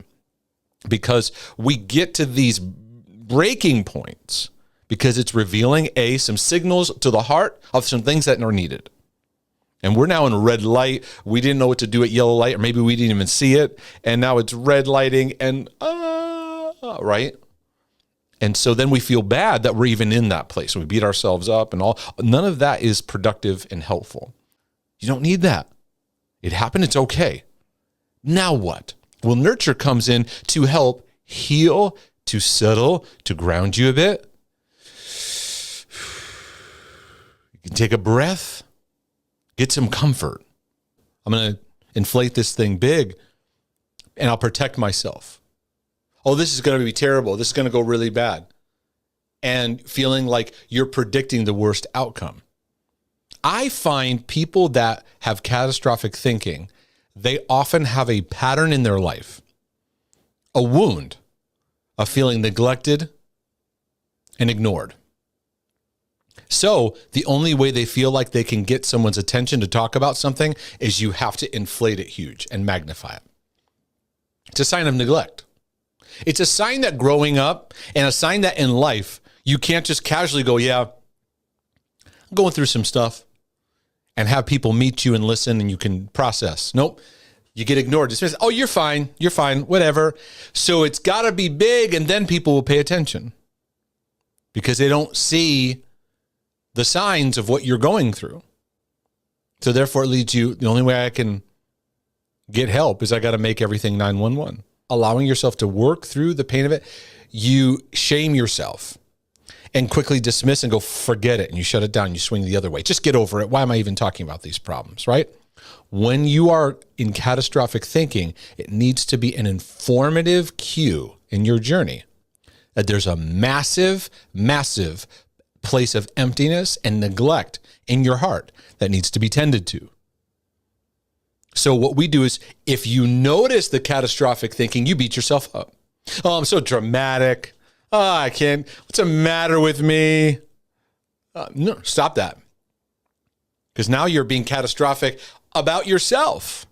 Because we get to these breaking points because it's revealing, some signals to the heart of some things that are needed. And we're now in red light. We didn't know what to do at yellow light, or maybe we didn't even see it. And now it's red lighting and, right? And so then we feel bad that we're even in that place. We beat ourselves up and all. None of that is productive and helpful. You don't need that. It happened. It's okay. Now what? Well, nurture comes in to help heal, to settle, to ground you a bit. You can take a breath, get some comfort. I'm going to inflate this thing big and I'll protect myself. Oh, this is going to be terrible. This is going to go really bad. And feeling like you're predicting the worst outcome. I find people that have catastrophic thinking, they often have a pattern in their life, a wound of feeling neglected and ignored. So the only way they feel like they can get someone's attention to talk about something is you have to inflate it huge and magnify it. It's a sign of neglect. It's a sign that growing up and a sign that in life, you can't just casually go, yeah, I'm going through some stuff, and have people meet you and listen and you can process. Nope. You get ignored. Dismissed. Oh, you're fine, whatever. So it's got to be big, and then people will pay attention because they don't see the signs of what you're going through. So therefore it leads you, the only way I can get help is I got to make everything 911. Allowing yourself to work through the pain of it, you shame yourself and quickly dismiss and go, forget it. And you shut it down. You swing the other way. Just get over it. Why am I even talking about these problems, right? When you are in catastrophic thinking, it needs to be an informative cue in your journey that there's a massive, massive place of emptiness and neglect in your heart that needs to be tended to. So what we do is, if you notice the catastrophic thinking, you beat yourself up. Oh, I'm so dramatic. Oh, I can't. What's the matter with me? No, stop that. because now you're being catastrophic about yourself.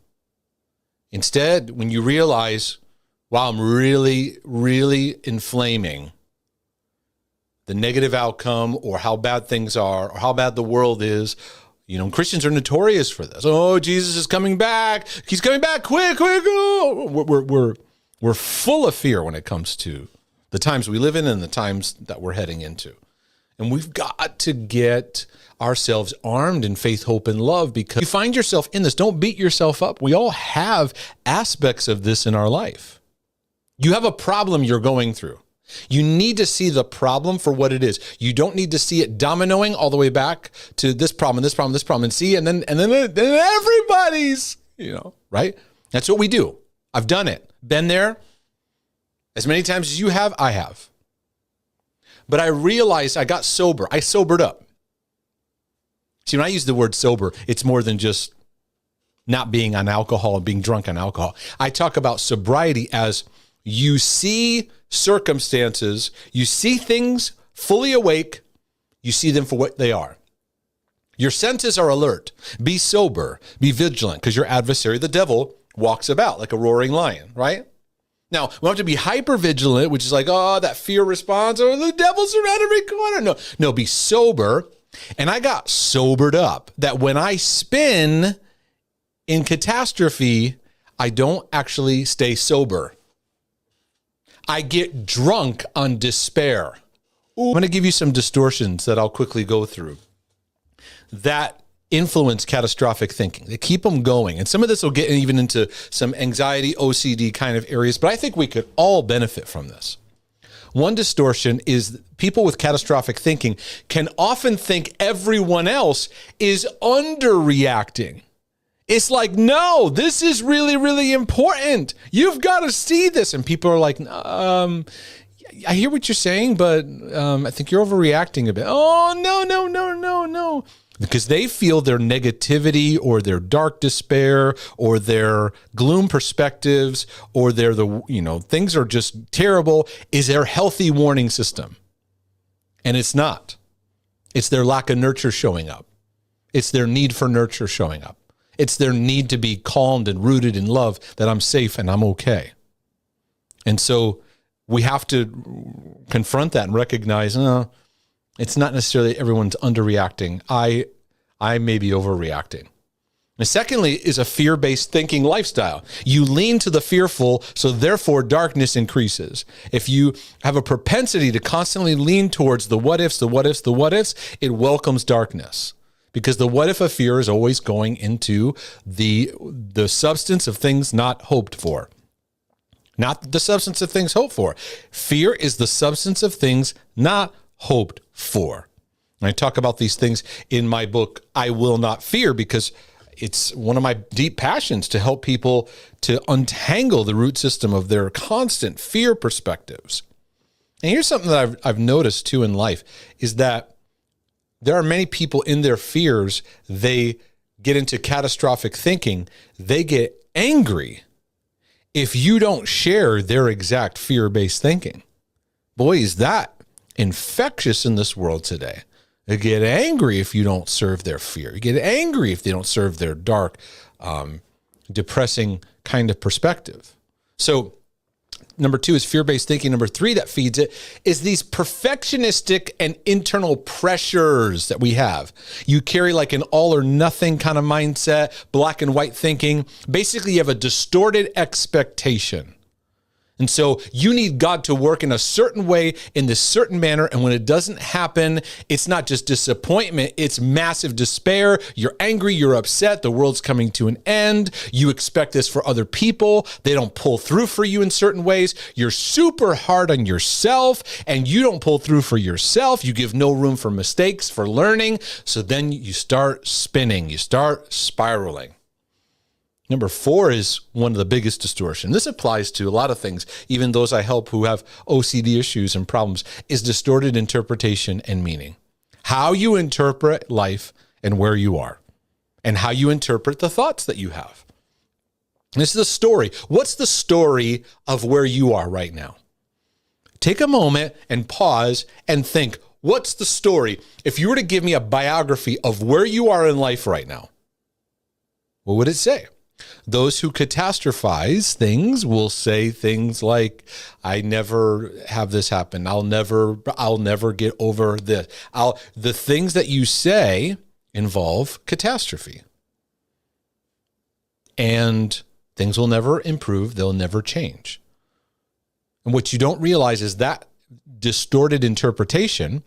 Instead, when you realize, wow, I'm really, really inflaming the negative outcome or how bad things are or how bad the world is. You know, Christians are notorious for this. Oh, Jesus is coming back. He's coming back quick, quick. Oh. We're full of fear when it comes to the times we live in and the times that we're heading into. And we've got to get ourselves armed in faith, hope, and love, because you find yourself in this. Don't beat yourself up. We all have aspects of this in our life. You have a problem you're going through. You need to see the problem for what it is. You don't need to see it dominoing all the way back to this problem, this problem, this problem, and see, and then everybody's, right? That's what we do. I've done it. Been there as many times as you have, I have. But I realized I got sober. I sobered up. See, when I use the word sober, it's more than just not being on alcohol and being drunk on alcohol. I talk about sobriety as you see circumstances, you see things fully awake, you see them for what they are. Your senses are alert. Be sober, be vigilant, because your adversary, the devil, walks about like a roaring lion, right? Now, we don't have to be hyper vigilant, which is like, oh, that fear response, or the devil's around every corner. No, be sober. And I got sobered up that when I spin in catastrophe, I don't actually stay sober. I get drunk on despair. Ooh. I'm going to give you some distortions that I'll quickly go through that influence catastrophic thinking. They keep them going. And some of this will get even into some anxiety, OCD kind of areas, but I think we could all benefit from this. One distortion is people with catastrophic thinking can often think everyone else is underreacting. It's like, no, this is really, really important. You've got to see this. And people are like, I hear what you're saying, but I think you're overreacting a bit. Oh, no. Because they feel their negativity or their dark despair or their gloom perspectives or things are just terrible is their healthy warning system. And it's not. It's their lack of nurture showing up. It's their need for nurture showing up. It's their need to be calmed and rooted in love, that I'm safe and I'm okay. And so we have to confront that and recognize, it's not necessarily everyone's underreacting. I may be overreacting. And secondly is a fear-based thinking lifestyle. You lean to the fearful, so therefore darkness increases. If you have a propensity to constantly lean towards the what ifs, it welcomes darkness. Because the what if of fear is always going into the substance of things not hoped for. Not the substance of things hoped for. Fear is the substance of things not hoped for. And I talk about these things in my book, I Will Not Fear, because it's one of my deep passions to help people to untangle the root system of their constant fear perspectives. And here's something that I've noticed too in life is that there are many people in their fears, they get into catastrophic thinking, they get angry if you don't share their exact fear-based thinking. Boy, is that infectious in this world today. They get angry if you don't serve their fear. You get angry if they don't serve their dark, depressing kind of perspective. So number 2 is fear-based thinking. Number 3 that feeds it is these perfectionistic and internal pressures that we have. You carry like an all or nothing kind of mindset, black and white thinking. Basically, you have a distorted expectation. And so you need God to work in a certain way, in this certain manner. And when it doesn't happen, it's not just disappointment, it's massive despair. You're angry, you're upset, the world's coming to an end. You expect this for other people. They don't pull through for you in certain ways. You're super hard on yourself and you don't pull through for yourself. You give no room for mistakes, for learning. So then you start spinning, you start spiraling. Number 4 is one of the biggest distortions. This applies to a lot of things, even those I help who have OCD issues and problems, is distorted interpretation and meaning. How you interpret life and where you are, and how you interpret the thoughts that you have. This is the story. What's the story of where you are right now? Take a moment and pause and think, What's the story? If you were to give me a biography of where you are in life right now, what would it say? Those who catastrophize things will say things like, I never have this happen. I'll never get over this. The things that you say involve catastrophe. And things will never improve. They'll never change. And what you don't realize is that distorted interpretation.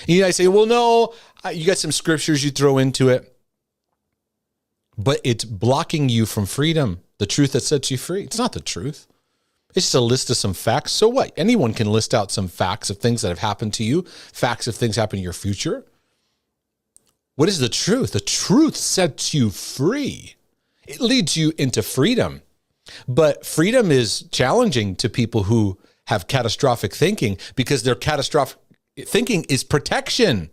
You guys say, well, no, you got some scriptures you throw into it, but it's blocking you from freedom, the truth that sets you free. It's not the truth. It's just a list of some facts. So what? Anyone can list out some facts of things that have happened to you, facts of things happen in your future. What is the truth? The truth sets you free. It leads you into freedom. But freedom is challenging to people who have catastrophic thinking, because their catastrophic thinking is protection.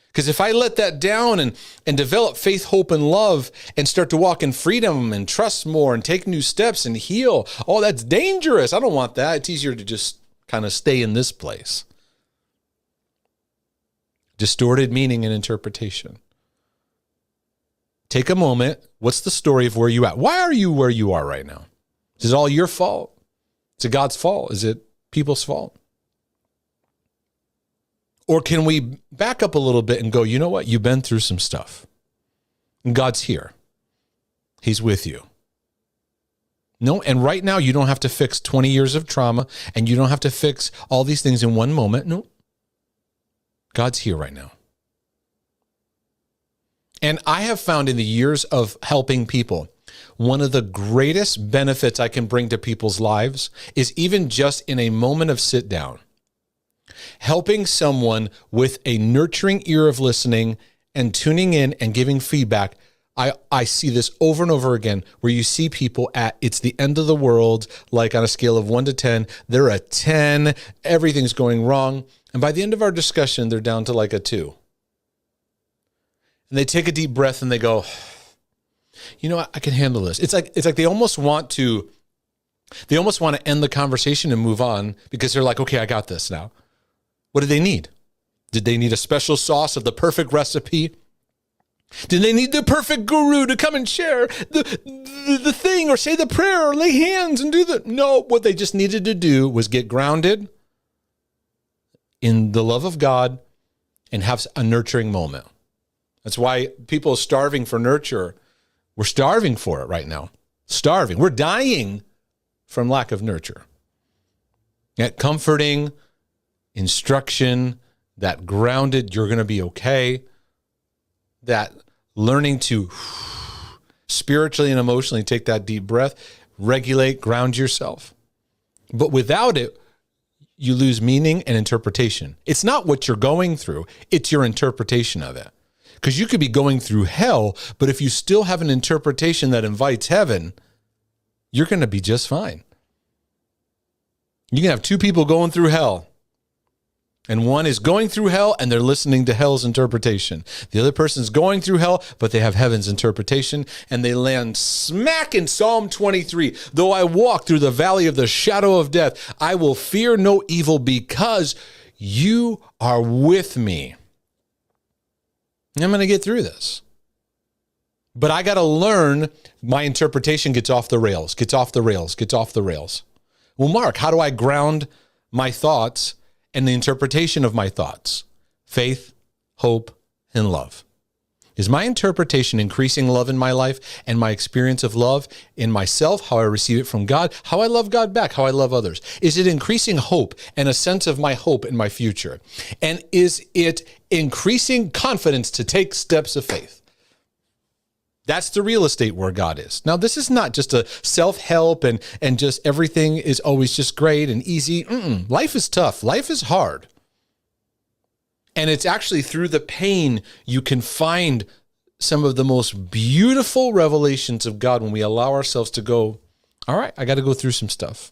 Because if I let that down and develop faith, hope, and love and start to walk in freedom and trust more and take new steps and heal, oh, that's dangerous. I don't want that. It's easier to just kind of stay in this place. Distorted meaning and interpretation. Take a moment. What's the story of where you at? Why are you where you are right now? Is it all your fault? Is it God's fault? Is it people's fault? Or can we back up a little bit and go, you know what? You've been through some stuff. And God's here. He's with you. No, and right now you don't have to fix 20 years of trauma, and you don't have to fix all these things in one moment. No. God's here right now. And I have found in the years of helping people, one of the greatest benefits I can bring to people's lives is even just in a moment of sit down, helping someone with a nurturing ear of listening and tuning in and giving feedback. I see this over and over again, where you see people it's the end of the world, like on a scale of 1 to 10, they're a 10, everything's going wrong. And by the end of our discussion, they're down to like a 2. And they take a deep breath and they go, you know what? I can handle this. It's like they almost want to end the conversation and move on, because they're like, okay, I got this now. What did they need? Did they need a special sauce of the perfect recipe? Did they need the perfect guru to come and share the thing, or say the prayer, or lay hands and do no, what they just needed to do was get grounded in the love of God and have a nurturing moment. That's why people are starving for nurture. We're starving for it right now. Starving. We're dying from lack of nurture. That comforting instruction, that grounded, you're going to be okay, that learning to spiritually and emotionally take that deep breath, regulate, ground yourself. But without it, you lose meaning and interpretation. It's not what you're going through, it's your interpretation of it. Because you could be going through hell, but if you still have an interpretation that invites heaven, you're going to be just fine. You can have 2 people going through hell, and one is going through hell and they're listening to hell's interpretation. The other person's going through hell, but they have heaven's interpretation, and they land smack in Psalm 23. Though I walk through the valley of the shadow of death, I will fear no evil, because you are with me. I'm going to get through this. But I got to learn, my interpretation gets off the rails. Well, Mark, how do I ground my thoughts and the interpretation of my thoughts? Faith, hope, and love. Is my interpretation increasing love in my life and my experience of love in myself, how I receive it from God, how I love God back, how I love others? Is it increasing hope and a sense of my hope in my future? And is it increasing confidence to take steps of faith? That's the real estate where God is. Now, this is not just a self-help and just everything is always just great and easy. Life is tough. Life is hard. And it's actually through the pain you can find some of the most beautiful revelations of God, when we allow ourselves to go, all right, I got to go through some stuff.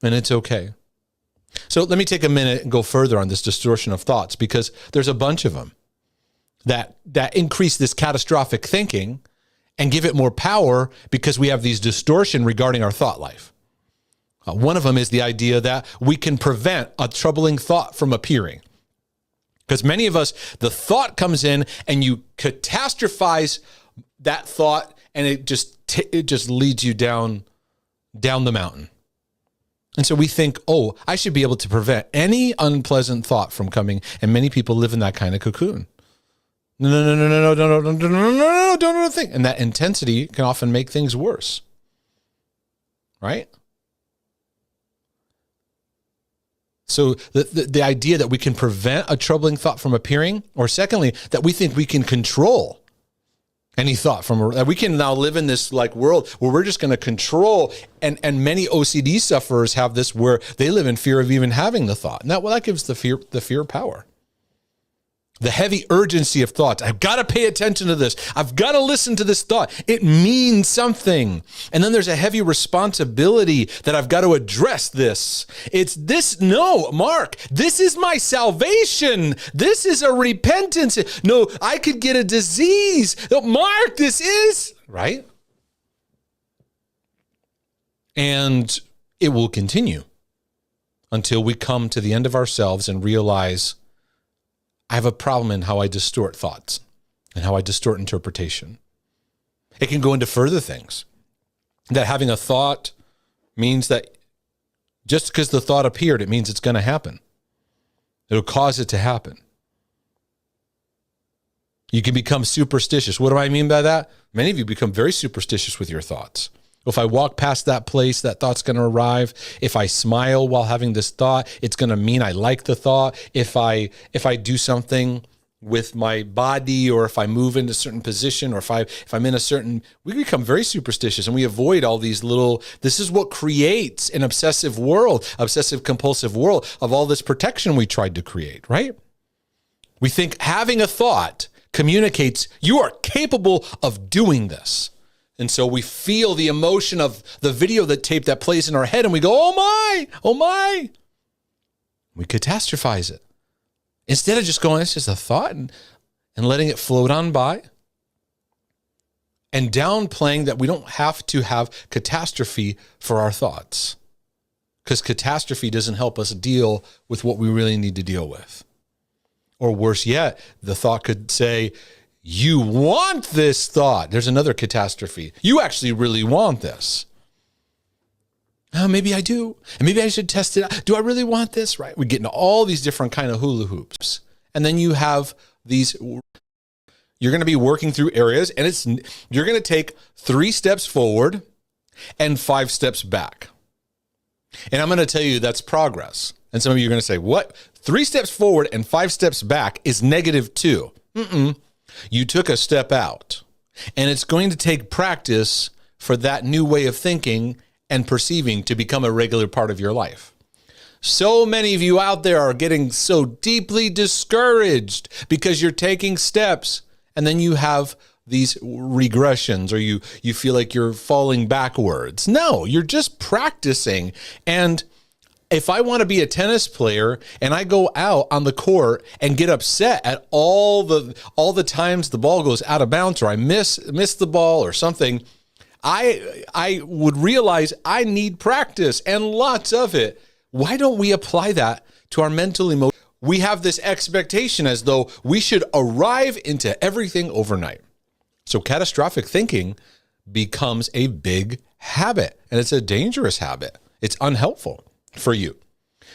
And it's okay. So let me take a minute and go further on this distortion of thoughts, because there's a bunch of them that increase this catastrophic thinking and give it more power, because we have these distortion regarding our thought life. One of them is the idea that we can prevent a troubling thought from appearing. Because many of us, the thought comes in and you catastrophize that thought, and it just leads you down the mountain. And so we think, oh, I should be able to prevent any unpleasant thought from coming. And many people live in that kind of cocoon. No, don't think. And that intensity can often make things worse. Right? So the idea that we can prevent a troubling thought from appearing, or secondly, that we think we can control any thought that we can now live in this like world where we're just going to control. And many OCD sufferers have this where they live in fear of even having the thought. And that gives the fear power. The heavy urgency of thoughts. I've got to pay attention to this. I've got to listen to this thought. It means something. And then there's a heavy responsibility that I've got to address this. It's this. No, Mark, this is my salvation. This is a repentance. No, I could get a disease. No, Mark, this is, right? And it will continue until we come to the end of ourselves and realize I have a problem in how I distort thoughts and how I distort interpretation. It can go into further things. That having a thought means that just because the thought appeared, it means it's going to happen. It'll cause it to happen. You can become superstitious. What do I mean by that? Many of you become very superstitious with your thoughts. If I walk past that place, that thought's going to arrive. If I smile while having this thought, it's going to mean I like the thought. If I do something with my body, or if I move into a certain position, or if I'm in a certain, we become very superstitious and we avoid all these little, this is what creates an obsessive compulsive world of all this protection we tried to create, right? We think having a thought communicates you are capable of doing this. And so we feel the emotion of the video that plays in our head, and we go, oh my. We catastrophize it. Instead of just going, it's just a thought, and letting it float on by. And downplaying that we don't have to have catastrophe for our thoughts. Because catastrophe doesn't help us deal with what we really need to deal with. Or worse yet, the thought could say, you want this thought. There's another catastrophe. You actually really want this. Oh, maybe I do. And maybe I should test it out. Do I really want this? Right? We get into all these different kind of hula hoops. And then you have these, you're going to be working through areas, and you're going to take 3 steps forward and 5 steps back. And I'm going to tell you that's progress. And some of you are going to say, what? 3 steps forward and 5 steps back is -2. You took a step out, and it's going to take practice for that new way of thinking and perceiving to become a regular part of your life. So many of you out there are getting so deeply discouraged because you're taking steps, and then you have these regressions, or you feel like you're falling backwards. No, you're just practicing. And if I want to be a tennis player and I go out on the court and get upset at all the times the ball goes out of bounds, or I miss the ball or something, I would realize I need practice, and lots of it. Why don't we apply that to our mental emotion? We have this expectation as though we should arrive into everything overnight. So catastrophic thinking becomes a big habit, and it's a dangerous habit. It's unhelpful for you.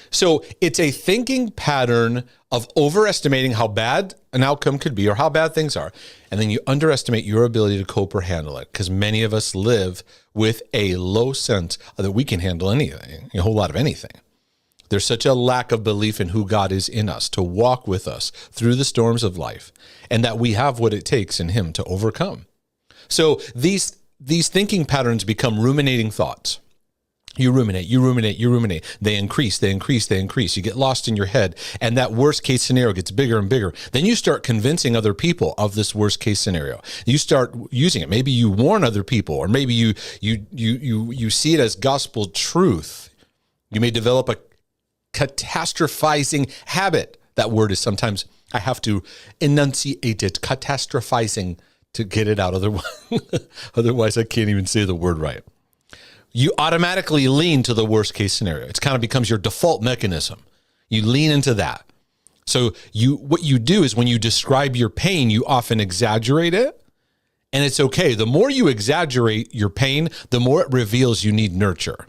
So it's a thinking pattern of overestimating how bad an outcome could be, or how bad things are. And then you underestimate your ability to cope or handle it, because many of us live with a low sense that we can handle anything, a whole lot of anything. There's such a lack of belief in who God is in us to walk with us through the storms of life, and that we have what it takes in Him to overcome. So these thinking patterns become ruminating thoughts. You ruminate. They increase. You get lost in your head, and that worst case scenario gets bigger and bigger. Then you start convincing other people of this worst case scenario. You start using it. Maybe you warn other people, or maybe you see it as gospel truth. You may develop a catastrophizing habit. That word is sometimes, I have to enunciate it, catastrophizing, to get it out. Otherwise I can't even say the word right. You automatically lean to the worst case scenario. It kind of becomes your default mechanism. You lean into that. So what you do is when you describe your pain, you often exaggerate it. And it's okay. The more you exaggerate your pain, the more it reveals you need nurture.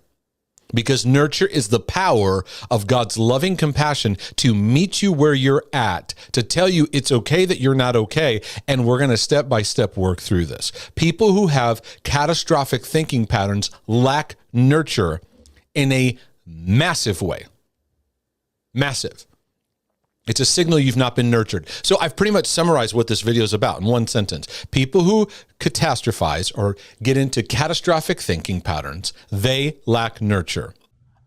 Because nurture is the power of God's loving compassion to meet you where you're at, to tell you it's okay that you're not okay, and we're going to step by step work through this. People who have catastrophic thinking patterns lack nurture in a massive way. Massive. It's a signal you've not been nurtured. So I've pretty much summarized what this video is about in one sentence. People who catastrophize or get into catastrophic thinking patterns, they lack nurture.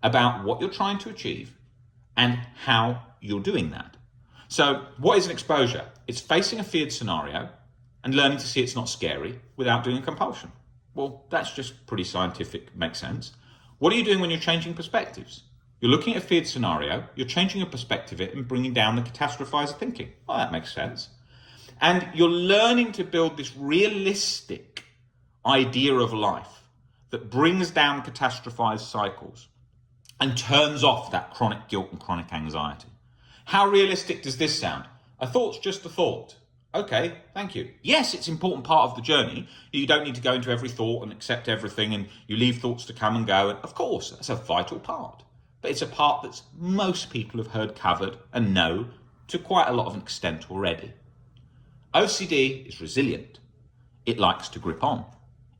About what you're trying to achieve and how you're doing that. So what is an exposure? It's facing a feared scenario and learning to see it's not scary without doing a compulsion. Well, that's just pretty scientific, makes sense. What are you doing when you're changing perspectives? You're looking at a feared scenario, you're changing your perspective and bringing down the catastrophizer thinking. Well, that makes sense. And you're learning to build this realistic idea of life that brings down catastrophized cycles and turns off that chronic guilt and chronic anxiety. How realistic does this sound? A thought's just a thought. Okay, thank you. Yes, it's an important part of the journey. You don't need to go into every thought and accept everything, and you leave thoughts to come and go. And of course, that's a vital part. But it's a part that most people have heard covered and know to quite a lot of an extent already. OCD is resilient. It likes to grip on.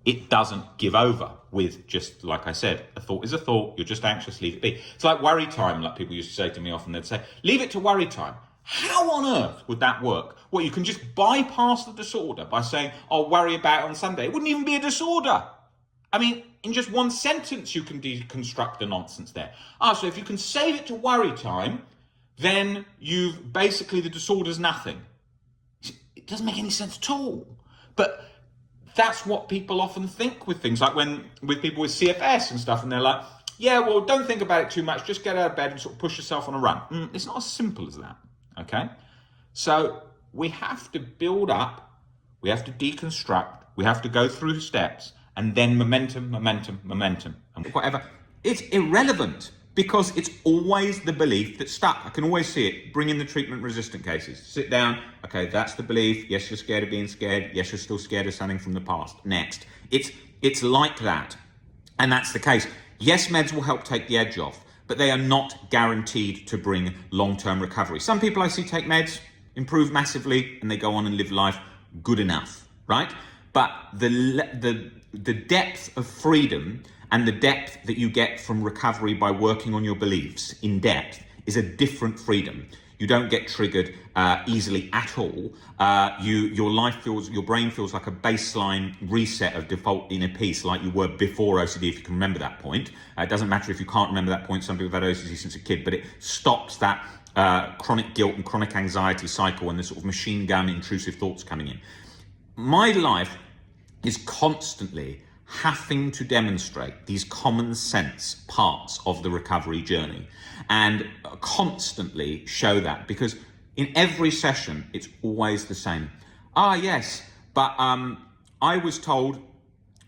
It doesn't give over with just, like I said, a thought is a thought, you're just anxious, leave it be. It's like worry time, like people used to say to me often. They'd say, leave it to worry time. How on earth would that work? Well, you can just bypass the disorder by saying, I'll worry about it on Sunday. It wouldn't even be a disorder. I mean, in just one sentence, you can deconstruct the nonsense there. So if you can save it to worry time, then you've basically, the disorder's nothing. It doesn't make any sense at all. But that's what people often think with things like with people with CFS and stuff, and they're like, yeah, well, don't think about it too much. Just get out of bed and sort of push yourself on a run. It's not as simple as that, okay? So we have to build up, we have to deconstruct, we have to go through steps, and then momentum, and whatever. It's irrelevant because it's always the belief that's stuck. I can always see it. Bring in the treatment-resistant cases. Sit down. Okay, that's the belief. Yes, you're scared of being scared. Yes, you're still scared of something from the past. Next. It's like that. And that's the case. Yes, meds will help take the edge off, but they are not guaranteed to bring long-term recovery. Some people I see take meds, improve massively, and they go on and live life good enough, right? But the depth of freedom and the depth that you get from recovery by working on your beliefs in depth is a different freedom. You don't get triggered easily at all. Your brain feels like a baseline reset of default inner peace, like you were before OCD, if you can remember that point. It doesn't matter if you can't remember that point. Some people have had OCD since a kid, but it stops that chronic guilt and chronic anxiety cycle and the sort of machine gun intrusive thoughts coming in. My life is constantly having to demonstrate these common sense parts of the recovery journey and constantly show that, because in every session it's always the same. Yes, but I was told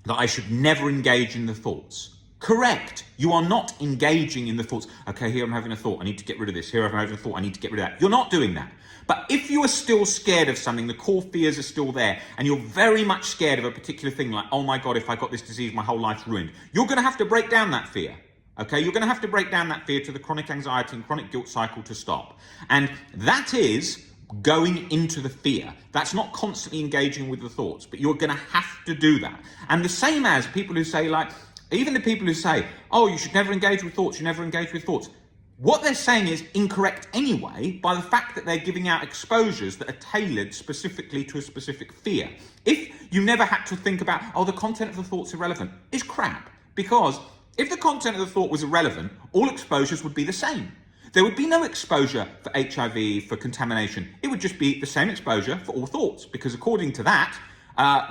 that I should never engage in the thoughts. Correct. You are not engaging in the thoughts. Okay, here I'm having a thought. I need to get rid of this. Here I'm having a thought. I need to get rid of that. You're not doing that. But if you are still scared of something, the core fears are still there, and you're very much scared of a particular thing, like, oh my God, if I got this disease, my whole life's ruined. You're going to have to break down that fear. Okay, you're going to have to break down that fear to the chronic anxiety and chronic guilt cycle to stop. And that is going into the fear. That's not constantly engaging with the thoughts, but you're going to have to do that. And the same as people who say, like, even the people who say, oh, you should never engage with thoughts, you never engage with thoughts. What they're saying is incorrect anyway by the fact that they're giving out exposures that are tailored specifically to a specific fear. If you never had to think about, oh, the content of the thought's irrelevant, is crap. Because if the content of the thought was irrelevant, all exposures would be the same. There would be no exposure for HIV, for contamination. It would just be the same exposure for all thoughts, because according to that,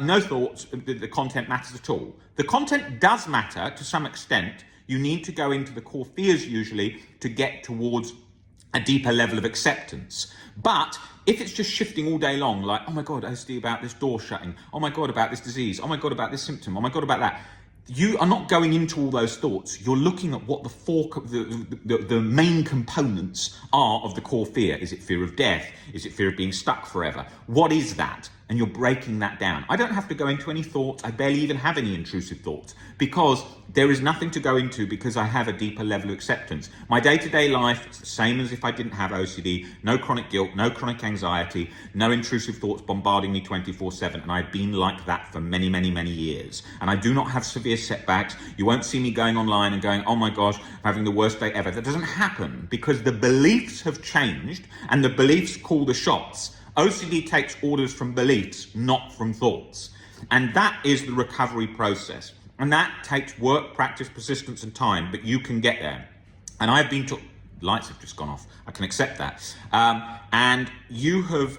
no thoughts, the content matters at all. The content does matter to some extent. You need to go into the core fears usually to get towards a deeper level of acceptance. But if it's just shifting all day long, like, oh my God, OCD about this door shutting, oh my God, about this disease, oh my God, about this symptom, oh my God, about that, you are not going into all those thoughts. You're looking at what the main components are of the core fear. Is it fear of death? Is it fear of being stuck forever? What is that? And you're breaking that down. I don't have to go into any thoughts. I barely even have any intrusive thoughts because there is nothing to go into, because I have a deeper level of acceptance. My day-to-day life is the same as if I didn't have OCD. No chronic guilt, no chronic anxiety, no intrusive thoughts bombarding me 24/7. And I've been like that for many, many, many years. And I do not have severe setbacks. You won't see me going online and going, oh my gosh, I'm having the worst day ever. That doesn't happen because the beliefs have changed and the beliefs call the shots. OCD takes orders from beliefs, not from thoughts. And that is the recovery process. And that takes work, practice, persistence, and time, but you can get there. And I've been taught, lights have just gone off. I can accept that. And you have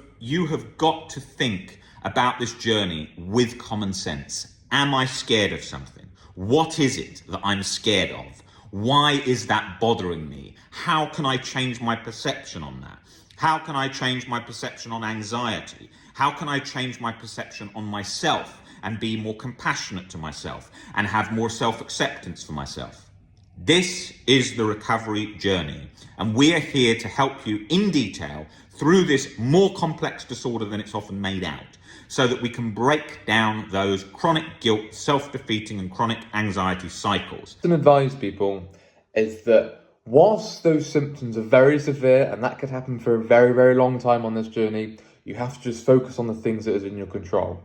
got to think about this journey with common sense. Am I scared of something? What is it that I'm scared of? Why is that bothering me? How can I change my perception on that? How can I change my perception on anxiety? How can I change my perception on myself and be more compassionate to myself and have more self-acceptance for myself? This is the recovery journey, and we are here to help you in detail through this more complex disorder than it's often made out, so that we can break down those chronic guilt, self-defeating and chronic anxiety cycles. And advise people is that whilst those symptoms are very severe, and that could happen for a very, very long time on this journey, you have to just focus on the things that is in your control.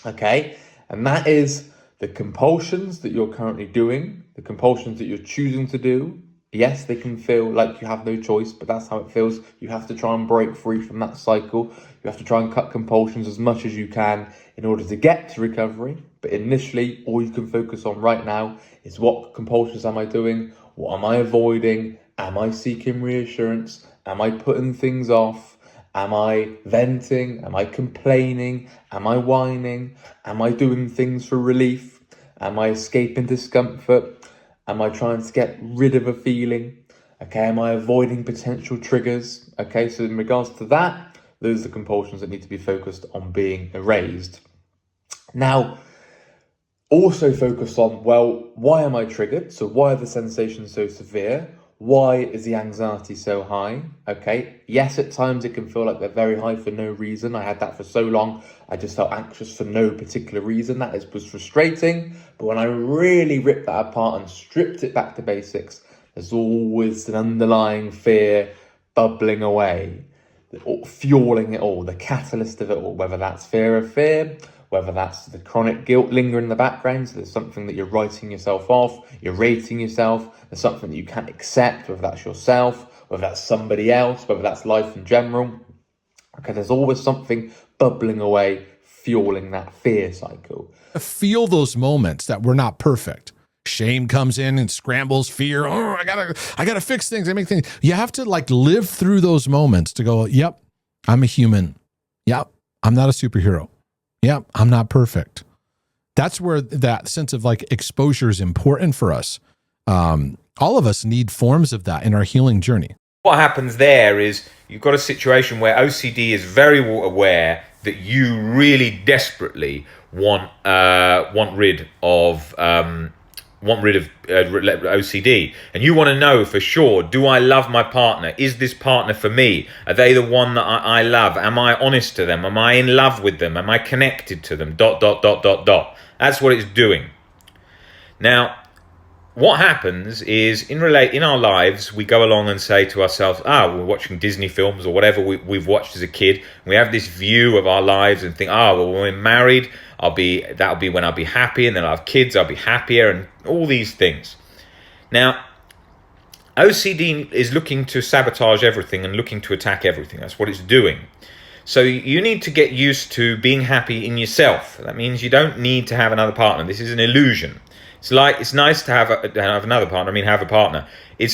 Okay? And that is the compulsions that you're currently doing, the compulsions that you're choosing to do. Yes, they can feel like you have no choice, but that's how it feels. You have to try and break free from that cycle. You have to try and cut compulsions as much as you can in order to get to recovery. But initially, all you can focus on right now is what compulsions am I doing? What am I avoiding? Am I seeking reassurance? Am I putting things off? Am I venting? Am I complaining? Am I whining? Am I doing things for relief? Am I escaping discomfort? Am I trying to get rid of a feeling? Okay, am I avoiding potential triggers? Okay, so in regards to that, those are the compulsions that need to be focused on being erased. Now, also focus on, well, why am I triggered? So why are the sensations so severe? Why is the anxiety so high? Okay, yes, at times it can feel like they're very high for no reason. I had that for so long. I just felt anxious for no particular reason. Was frustrating. But when I really ripped that apart and stripped it back to basics, there's always an underlying fear bubbling away, fueling it all, the catalyst of it all, whether that's fear of fear, whether that's the chronic guilt lingering in the background, so there's something that you're writing yourself off, you're rating yourself, there's something that you can't accept, whether that's yourself, whether that's somebody else, whether that's life in general. Okay, there's always something bubbling away, fueling that fear cycle. Feel those moments that we're not perfect. Shame comes in and scrambles fear. Oh, I gotta fix things. I make things. You have to live through those moments to go, yep, I'm a human. Yep, I'm not a superhero. Yeah, I'm not perfect. That's where that sense of exposure is important for us. All of us need forms of that in our healing journey. What happens there is you've got a situation where OCD is very aware that you really desperately want rid of OCD, and you want to know for sure, do I love my partner? Is this partner for me? Are they the one that I love? Am I honest to them? Am I in love with them? Am I connected to them? ... That's what it's doing. Now, what happens is in our lives, we go along and say to ourselves, we're watching Disney films or whatever we've watched as a kid. We have this view of our lives and think, when we're married, that'll be when I'll be happy, and then I'll have kids, I'll be happier, and all these things. Now, OCD is looking to sabotage everything and looking to attack everything. That's what it's doing. So you need to get used to being happy in yourself. That means you don't need to have another partner. This is an illusion. It's nice to have another partner. Have a partner. Of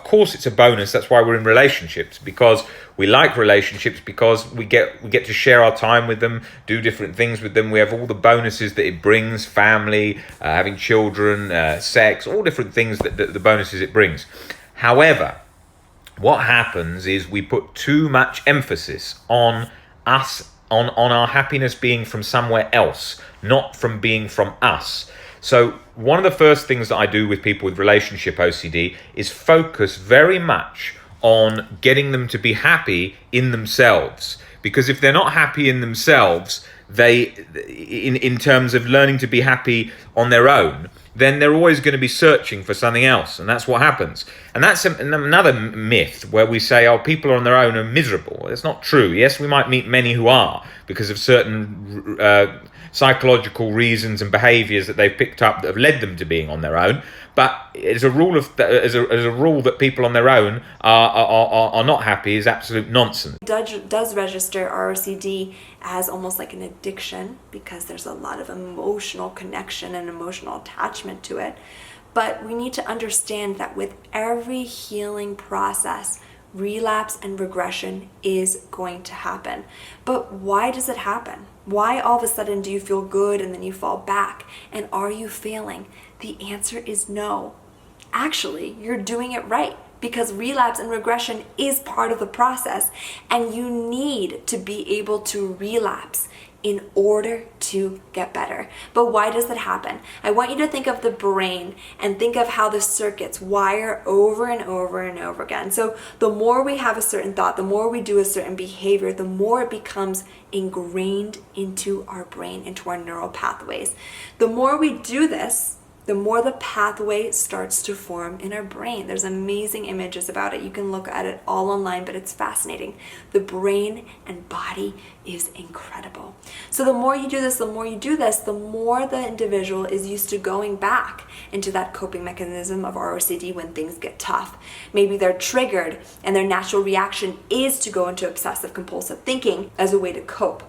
course it's a bonus. That's why we're in relationships, because we like relationships, because we get to share our time with them, do different things with them. We have all the bonuses that it brings: family, having children, sex, all different things that the bonuses it brings. However, what happens is we put too much emphasis on us on our happiness being from somewhere else, not from being from us. So one of the first things that I do with people with relationship OCD is focus very much on getting them to be happy in themselves. Because if they're not happy in themselves, in terms of learning to be happy on their own, then they're always going to be searching for something else, and that's what happens. And that's another myth where we say, oh, people on their own are miserable. It's not true. Yes, we might meet many who are because of certain psychological reasons and behaviors that they've picked up that have led them to being on their own. But as a rule that people on their own are not happy is absolute nonsense. Does register ROCD as almost like an addiction because there's a lot of emotional connection and emotional attachment to it. But we need to understand that with every healing process, relapse and regression is going to happen. But why does it happen? Why all of a sudden do you feel good and then you fall back? And are you failing? The answer is no. Actually, you're doing it right, because relapse and regression is part of the process, and you need to be able to relapse in order to get better. But why does that happen? I want you to think of the brain and think of how the circuits wire over and over and over again. So the more we have a certain thought, the more we do a certain behavior, the more it becomes ingrained into our brain, into our neural pathways. The more we do this, the more the pathway starts to form in our brain. There's amazing images about it. You can look at it all online, but it's fascinating. The brain and body is incredible. So the more you do this, the more the individual is used to going back into that coping mechanism of ROCD when things get tough. Maybe they're triggered and their natural reaction is to go into obsessive compulsive thinking as a way to cope.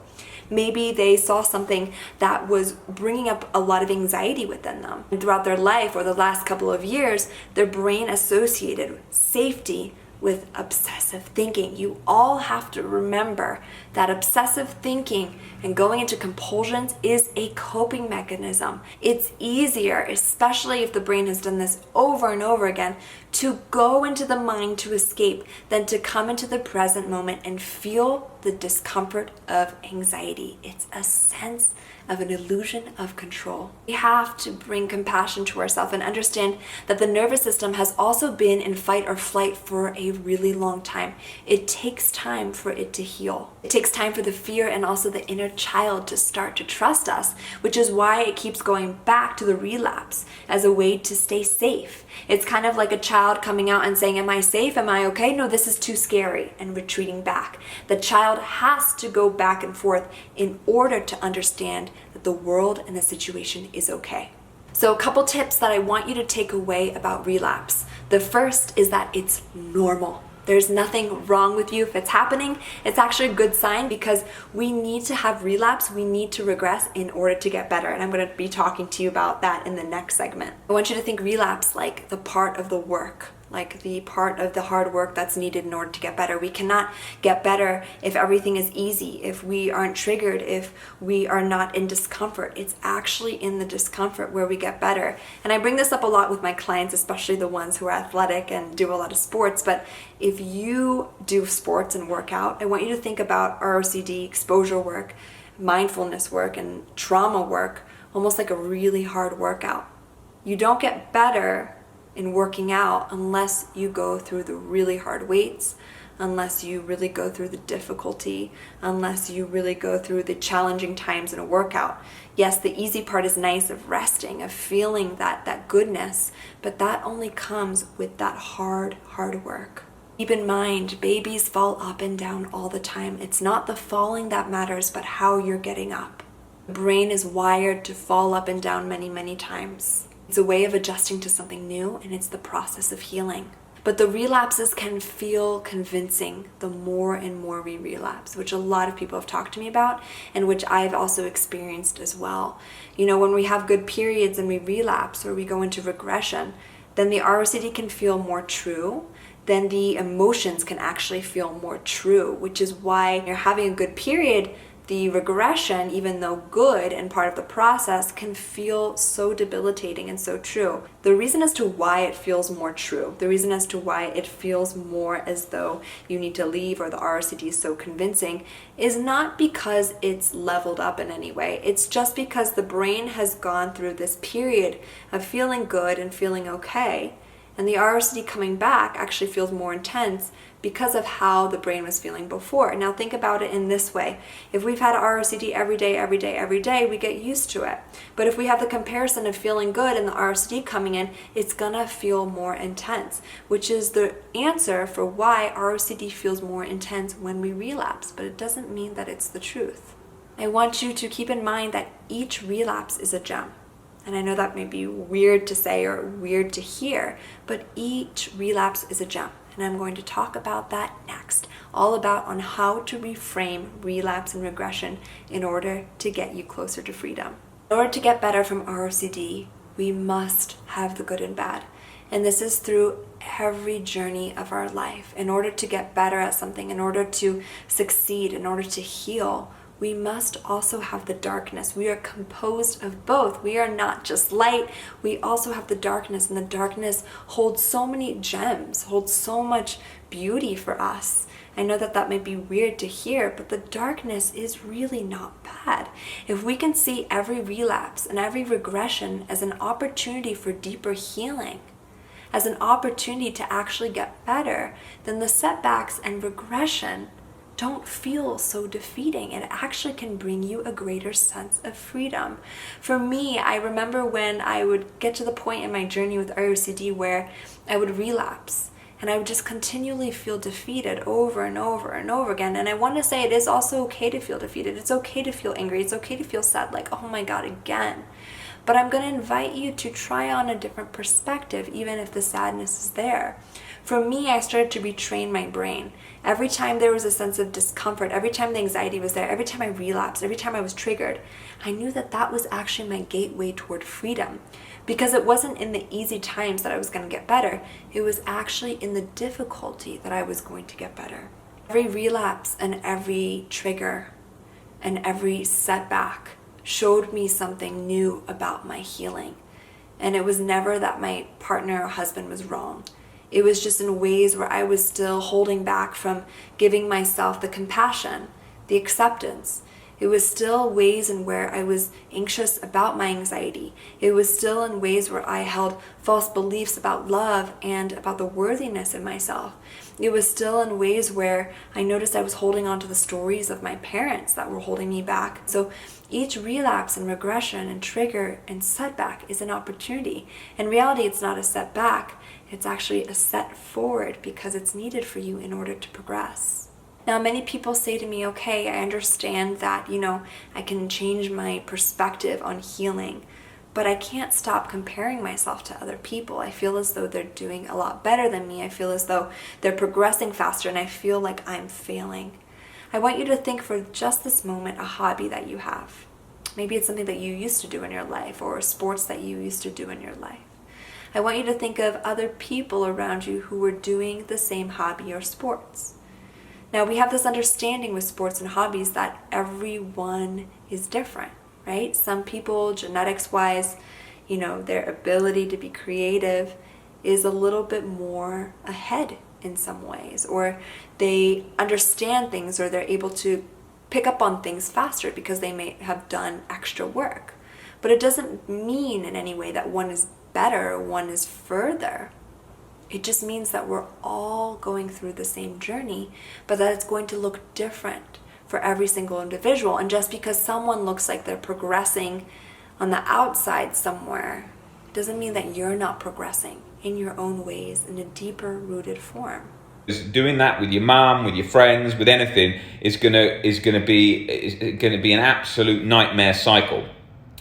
Maybe they saw something that was bringing up a lot of anxiety within them. And throughout their life or the last couple of years, their brain associated safety with obsessive thinking. You all have to remember that obsessive thinking and going into compulsions is a coping mechanism. It's easier, especially if the brain has done this over and over again, to go into the mind to escape than to come into the present moment and feel the discomfort of anxiety. It's a sense of an illusion of control. We have to bring compassion to ourselves and understand that the nervous system has also been in fight or flight for a really long time. It takes time for it to heal. It takes time for the fear and also the inner child to start to trust us, which is why it keeps going back to the relapse as a way to stay safe. It's kind of like a child coming out and saying, am I safe? Am I okay? No, this is too scary, and retreating back. The child has to go back and forth in order to understand that the world and the situation is okay. So a couple tips that I want you to take away about relapse. The first is that it's normal. There's nothing wrong with you if it's happening. It's actually a good sign, because we need to have relapse, we need to regress in order to get better. And I'm going to be talking to you about that in the next segment. I want you to think relapse like the part of the work, like the part of the hard work that's needed in order to get better. We cannot get better if everything is easy, if we aren't triggered, if we are not in discomfort. It's actually in the discomfort where we get better. And I bring this up a lot with my clients, especially the ones who are athletic and do a lot of sports. But if you do sports and work out, I want you to think about ROCD, exposure work, mindfulness work, and trauma work almost like a really hard workout. You don't get better in working out unless you go through the really hard weights, unless you really go through the difficulty, unless you really go through the challenging times in a workout. Yes, the easy part is nice, of resting, of feeling that goodness, but that only comes with that hard work. Keep in mind, babies fall up and down all the time. It's not the falling that matters, but how you're getting up. The brain is wired to fall up and down many times. It's a way of adjusting to something new, and it's the process of healing. But the relapses can feel convincing the more and more we relapse, which a lot of people have talked to me about, and which I've also experienced as well. You know, when we have good periods and we relapse or we go into regression, then the ROCD can feel more true. Then the emotions can actually feel more true, which is why you're having a good period, the regression, even though good and part of the process, can feel so debilitating and so true. The reason as to why it feels more true, the reason as to why it feels more as though you need to leave or the ROCD is so convincing, is not because it's leveled up in any way. It's just because the brain has gone through this period of feeling good and feeling okay, and the ROCD coming back actually feels more intense because of how the brain was feeling before. Now think about it in this way. If we've had ROCD every day, we get used to it. But if we have the comparison of feeling good and the ROCD coming in, it's gonna feel more intense, which is the answer for why ROCD feels more intense when we relapse, but it doesn't mean that it's the truth. I want you to keep in mind that each relapse is a gem. And I know that may be weird to say or weird to hear, but each relapse is a gem. And I'm going to talk about that next, all about on how to reframe relapse and regression in order to get you closer to freedom. In order to get better from ROCD, we must have the good and bad. And this is through every journey of our life. In order to get better at something, in order to succeed, in order to heal, we must also have the darkness. We are composed of both. We are not just light, we also have the darkness, and the darkness holds so many gems, holds so much beauty for us. I know that that might be weird to hear, but the darkness is really not bad. If we can see every relapse and every regression as an opportunity for deeper healing, as an opportunity to actually get better, then the setbacks and regression don't feel so defeating. It actually can bring you a greater sense of freedom. For me, I remember when I would get to the point in my journey with ROCD where I would relapse and I would just continually feel defeated over and over and over again. And I want to say it is also okay to feel defeated. It's okay to feel angry. It's okay to feel sad, like, oh my God, again. But I'm going to invite you to try on a different perspective, even if the sadness is there. For me, I started to retrain my brain. Every time there was a sense of discomfort, every time the anxiety was there, every time I relapsed, every time I was triggered, I knew that that was actually my gateway toward freedom. Because it wasn't in the easy times that I was going to get better. It was actually in the difficulty that I was going to get better. Every relapse and every trigger and every setback showed me something new about my healing. And it was never that my partner or husband was wrong. It was just in ways where I was still holding back from giving myself the compassion, the acceptance. It was still ways in where I was anxious about my anxiety. It was still in ways where I held false beliefs about love and about the worthiness in myself. It was still in ways where I noticed I was holding on to the stories of my parents that were holding me back. So each relapse and regression and trigger and setback is an opportunity. In reality, it's not a setback. It's actually a set forward because it's needed for you in order to progress. Now, many people say to me, okay, I understand that, I can change my perspective on healing, but I can't stop comparing myself to other people. I feel as though they're doing a lot better than me. I feel as though they're progressing faster, and I feel like I'm failing. I want you to think for just this moment a hobby that you have. Maybe it's something that you used to do in your life, or sports that you used to do in your life. I want you to think of other people around you who were doing the same hobby or sports. Now, we have this understanding with sports and hobbies that everyone is different, right? Some people, genetics-wise, their ability to be creative is a little bit more ahead in some ways, or they understand things, or they're able to pick up on things faster because they may have done extra work. But it doesn't mean in any way that one is better or one is further. It just means that we're all going through the same journey, but that it's going to look different for every single individual. And just because someone looks like they're progressing on the outside somewhere, doesn't mean that you're not progressing in your own ways in a deeper rooted form. Doing that with your mum, with your friends, with anything is gonna be an absolute nightmare cycle.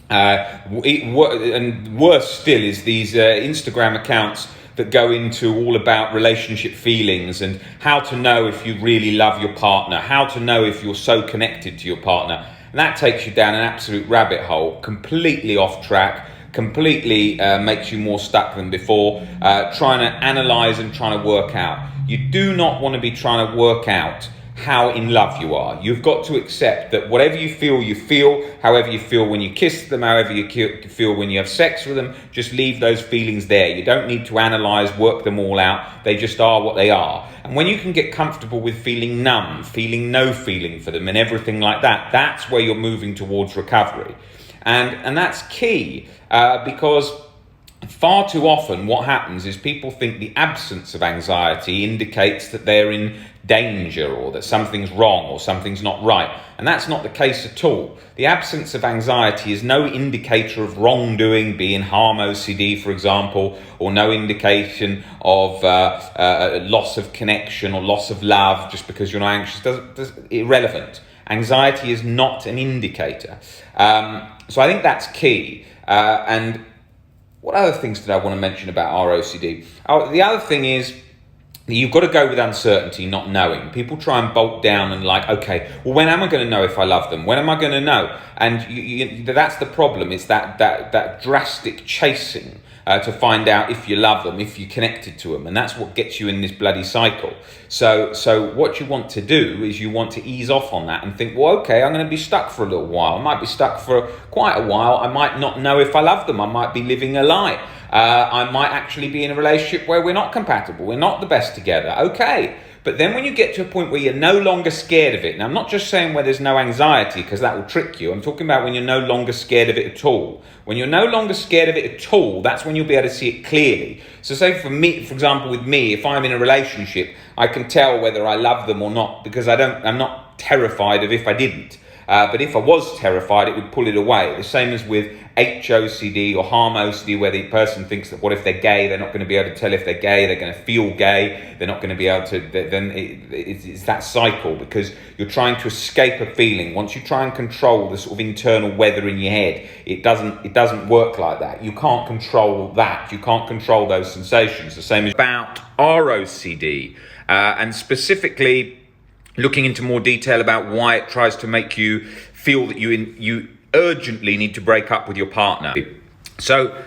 And worse still is these Instagram accounts that go into all about relationship feelings and how to know if you really love your partner, how to know if you're so connected to your partner. And that takes you down an absolute rabbit hole, completely off track, completely makes you more stuck than before, trying to analyze and trying to work out. You do not want to be trying to work out how in love you are. You've got to accept that whatever you feel, however you feel when you kiss them, however you feel when you have sex with them, just leave those feelings there. You don't need to analyze, work them all out. They just are what they are. And when you can get comfortable with feeling numb, feeling no feeling for them and everything like that, that's where you're moving towards recovery. And that's key because far too often what happens is people think the absence of anxiety indicates that they're in danger or that something's wrong or something's not right. And that's not the case at all. The absence of anxiety is no indicator of wrongdoing, be in harm OCD, for example, or no indication of loss of connection or loss of love just because you're not anxious. Irrelevant. Anxiety is not an indicator. So I think that's key. And what other things did I want to mention about ROCD? Oh, the other thing is you've got to go with uncertainty, not knowing. People try and bolt down and like, okay, well, when am I going to know if I love them? When am I going to know? And that's the problem. It's that drastic chasing to find out if you love them, if you're connected to them. And that's what gets you in this bloody cycle. So what you want to do is you want to ease off on that and think, well, okay, I'm going to be stuck for a little while. I might be stuck for quite a while. I might not know if I love them. I might be living a lie. I might actually be in a relationship where we're not compatible. We're not the best together. Okay. But then when you get to a point where you're no longer scared of it, now I'm not just saying where there's no anxiety because that will trick you. I'm talking about when you're no longer scared of it at all. When you're no longer scared of it at all, that's when you'll be able to see it clearly. So say for me, for example, with me, if I'm in a relationship, I can tell whether I love them or not because I'm not terrified of if I didn't. But if I was terrified, it would pull it away. The same as with HOCD or harm OCD, where the person thinks that what if they're gay, they're not going to be able to tell if they're gay, they're going to feel gay, they're not going to be able to, then it's that cycle because you're trying to escape a feeling. Once you try and control the sort of internal weather in your head, it doesn't work like that. You can't control that. You can't control those sensations. The same as about ROCD and specifically looking into more detail about why it tries to make you feel that you urgently need to break up with your partner. So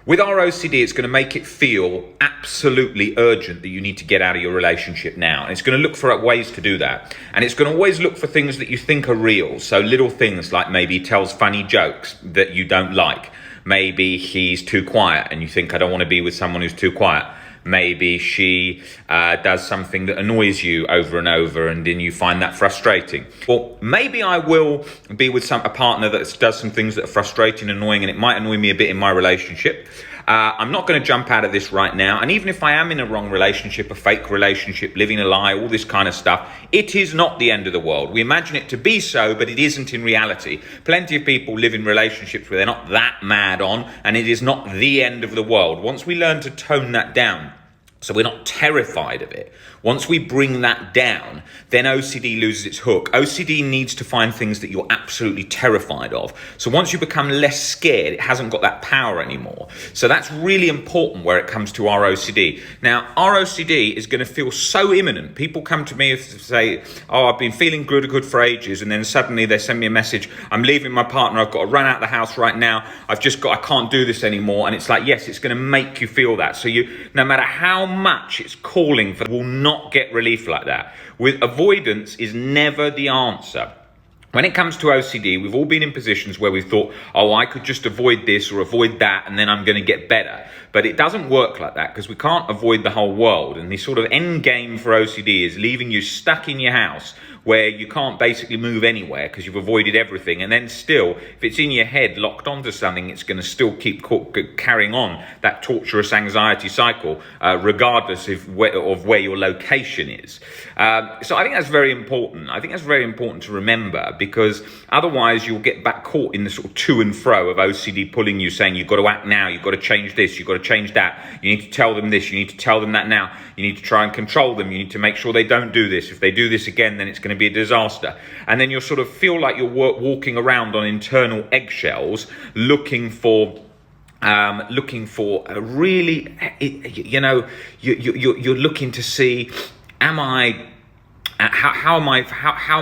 with ROCD, it's going to make it feel absolutely urgent that you need to get out of your relationship now. And it's going to look for ways to do that. And it's going to always look for things that you think are real. So little things like maybe he tells funny jokes that you don't like. Maybe he's too quiet and you think, I don't want to be with someone who's too quiet. Maybe she does something that annoys you over and over and then you find that frustrating. Well, maybe I will be with a partner that does some things that are frustrating and annoying and it might annoy me a bit in my relationship. I'm not going to jump out of this right now. And even if I am in a wrong relationship, a fake relationship, living a lie, all this kind of stuff, it is not the end of the world. We imagine it to be so, but it isn't in reality. Plenty of people live in relationships where they're not that mad on, and it is not the end of the world. Once we learn to tone that down, so we're not terrified of it. Once we bring that down, then OCD loses its hook. OCD needs to find things that you're absolutely terrified of. So once you become less scared, it hasn't got that power anymore. So that's really important where it comes to our OCD. Now, our OCD is going to feel so imminent. People come to me and say, oh, I've been feeling good for ages. And then suddenly they send me a message. I'm leaving my partner. I've got to run out of the house right now. I can't do this anymore. And it's like, yes, it's going to make you feel that. So no matter how much it's calling for, will not get relief like that. With avoidance is never the answer. When it comes to OCD, we've all been in positions where we've thought, oh, I could just avoid this or avoid that and then I'm going to get better. But it doesn't work like that because we can't avoid the whole world. And the sort of end game for OCD is leaving you stuck in your house where you can't basically move anywhere because you've avoided everything. And then still, if it's in your head locked onto something, it's going to still keep carrying on that torturous anxiety cycle, regardless of where your location is. So I think that's very important. I think that's very important to remember because otherwise you'll get back caught in the sort of to and fro of OCD pulling you, saying you've got to act now, you've got to change this, you've got to change that, you need to tell them this, you need to tell them that now, you need to try and control them, you need to make sure they don't do this. If they do this again, then it's going to be a disaster. And then you'll sort of feel like you're walking around on internal eggshells looking for a really, you're looking to see, am I how am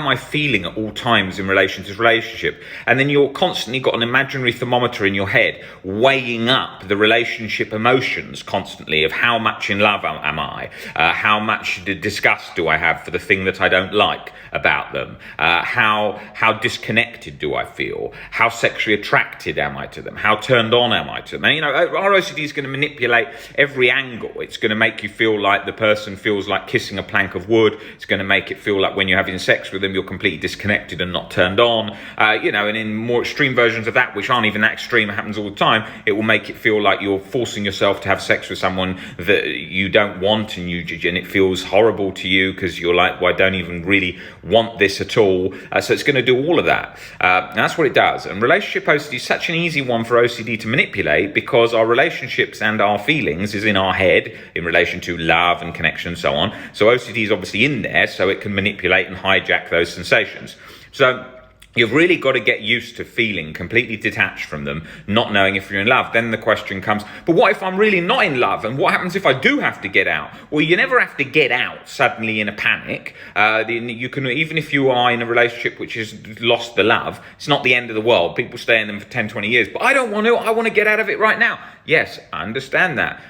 I feeling at all times in relation to this relationship? And then you're constantly got an imaginary thermometer in your head weighing up the relationship emotions constantly of how much in love am I, how much disgust do I have for the thing that I don't like about them, how disconnected do I feel, how sexually attracted am I to them, how turned on am I to them. And our OCD is going to manipulate every angle. It's going to make you feel like the person feels like kissing a plank of wood. It's going to make it feel like when you're having sex with them, you're completely disconnected and not turned on. And in more extreme versions of that, which aren't even that extreme, it happens all the time, it will make it feel like you're forcing yourself to have sex with someone that you don't want, and it feels horrible to you because you're like, well, I don't even really want this at all. So it's going to do all of that. And that's what it does. And relationship OCD is such an easy one for OCD to manipulate, because our relationships and our feelings is in our head in relation to love and connection and so on. So OCD is obviously in there, so it can manipulate and hijack those sensations. So you've really got to get used to feeling completely detached from them, not knowing if you're in love. Then the question comes, but what if I'm really not in love? And what happens if I do have to get out? Well, you never have to get out suddenly in a panic. You can, even if you are in a relationship which has lost the love, it's not the end of the world. People stay in them for 10, 20 years, but I don't want to. I want to get out of it right now. Yes, I understand that.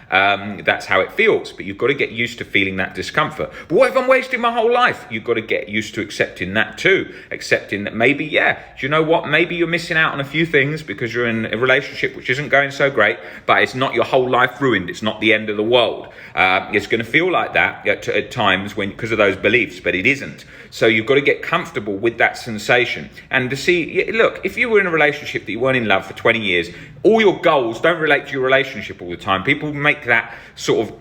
That's how it feels, but you've got to get used to feeling that discomfort. But what if I'm wasting my whole life? You've got to get used to accepting that too. Accepting that maybe, yeah, do you know what? Maybe you're missing out on a few things because you're in a relationship which isn't going so great, but it's not your whole life ruined. It's not the end of the world. It's going to feel like that at times because of those beliefs, but it isn't. So you've got to get comfortable with that sensation. And to see, look, if you were in a relationship that you weren't in love for 20 years, all your goals don't relate to your relationship all the time. People make that sort of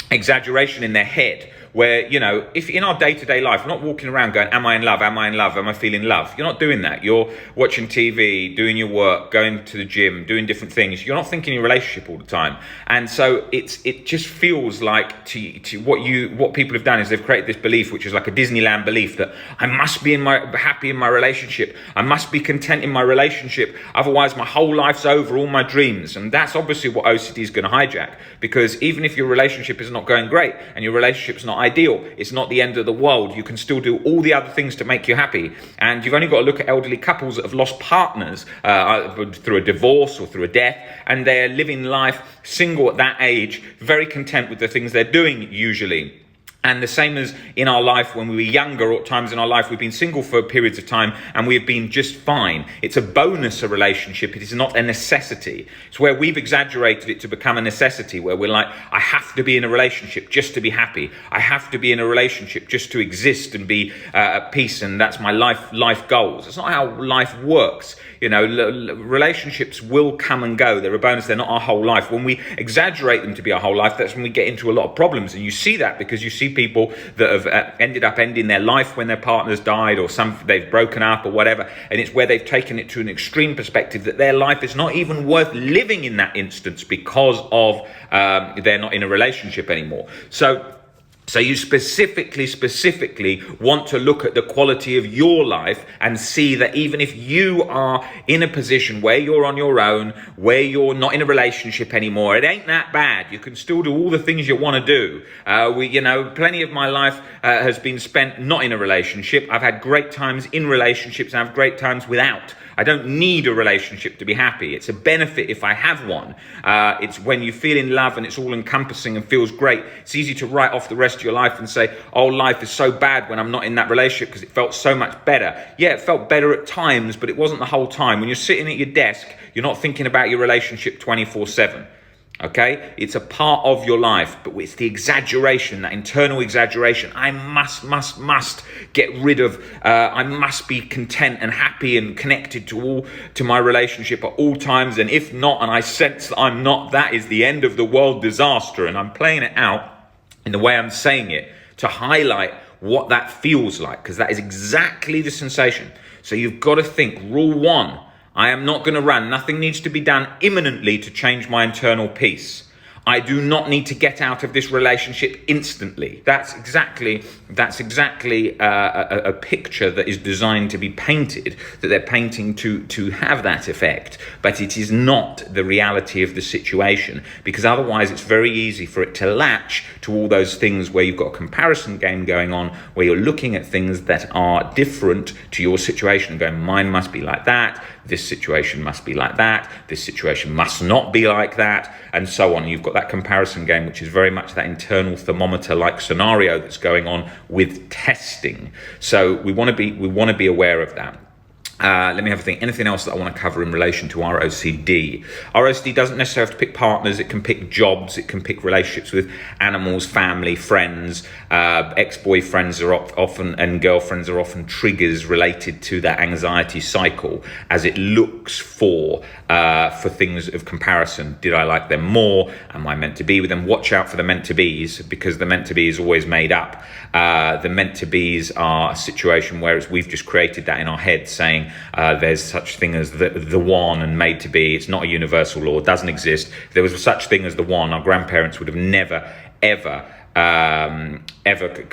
exaggeration in their head, where, if in our day-to-day life, we're not walking around going, am I in love? Am I in love? Am I feeling love? You're not doing that. You're watching TV, doing your work, going to the gym, doing different things. You're not thinking your relationship all the time. And so it just feels like to what people have done is they've created this belief, which is like a Disneyland belief, that I must be happy in my relationship. I must be content in my relationship. Otherwise, my whole life's over, all my dreams. And that's obviously what OCD is going to hijack, because even if your relationship is not going great and your relationship's not ideal, it's not the end of the world. You can still do all the other things to make you happy. And you've only got to look at elderly couples that have lost partners through a divorce or through a death, and they're living life single at that age, very content with the things they're doing usually. And the same as in our life when we were younger, or at times in our life we've been single for periods of time and we've been just fine. It's a bonus, a relationship. It is not a necessity. It's where we've exaggerated it to become a necessity, where we're like, I have to be in a relationship just to be happy. I have to be in a relationship just to exist and be at peace, and that's my life goals. That's not how life works. Relationships will come and go. They're a bonus. They're not our whole life. When we exaggerate them to be our whole life, that's when we get into a lot of problems. And you see that because you see people that have ended up ending their life when their partners died, or they've broken up or whatever. And it's where they've taken it to an extreme perspective that their life is not even worth living in that instance because of they're not in a relationship anymore. So you specifically want to look at the quality of your life and see that even if you are in a position where you're on your own, where you're not in a relationship anymore, it ain't that bad. You can still do all the things you want to do. Plenty of my life has been spent not in a relationship. I've had great times in relationships and I have great times without. I don't need a relationship to be happy. It's a benefit if I have one. It's when you feel in love and it's all encompassing and feels great. It's easy to write off the rest of your life and say, oh, life is so bad when I'm not in that relationship because it felt so much better. Yeah, it felt better at times, but it wasn't the whole time. When you're sitting at your desk, you're not thinking about your relationship 24/7. Okay, it's a part of your life, but it's the exaggeration, that internal exaggeration. I must get rid of. I must be content and happy and connected to my relationship at all times. And if not, and I sense that I'm not, that is the end of the world disaster. And I'm playing it out in the way I'm saying it to highlight what that feels like, because that is exactly the sensation. So you've got to think. Rule 1. I am not going to run. Nothing needs to be done imminently to change my internal peace. I do not need to get out of this relationship instantly. That's exactly a picture that is designed to be painted, that they're painting to have that effect, but it is not the reality of the situation, because otherwise it's very easy for it to latch to all those things where you've got a comparison game going on, where you're looking at things that are different to your situation and going, mine must be like that, this situation must be like that, this situation must not be like that, and so on. You've got that comparison game, which is very much that internal thermometer-like scenario that's going on with testing. So we want to be aware of that. Let me have a think. Anything else that I want to cover in relation to ROCD? ROCD doesn't necessarily have to pick partners. It can pick jobs. It can pick relationships with animals, family, friends. Ex-boyfriends are often, and girlfriends are often triggers related to that anxiety cycle, as it looks for things of comparison. Did I like them more? Am I meant to be with them? Watch out for the meant to be's, because the meant to be is always made up. The meant to be's are a situation where we've just created that in our head, saying there's such thing as the one and made to be. It's not a universal law. It doesn't exist. If there was such thing as the one, our grandparents would have never, ever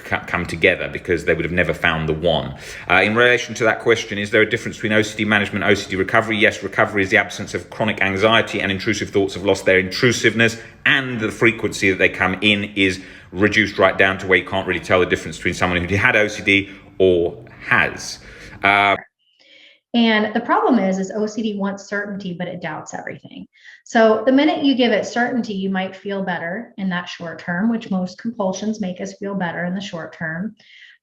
come together, because they would have never found the one. In relation to that question, is there a difference between OCD management and OCD recovery? Yes, recovery is the absence of chronic anxiety, and intrusive thoughts have lost their intrusiveness, and the frequency that they come in is reduced right down to where you can't really tell the difference between someone who had OCD or has. And the problem is OCD wants certainty, but it doubts everything. So the minute you give it certainty, you might feel better in that short term, which most compulsions make us feel better in the short term.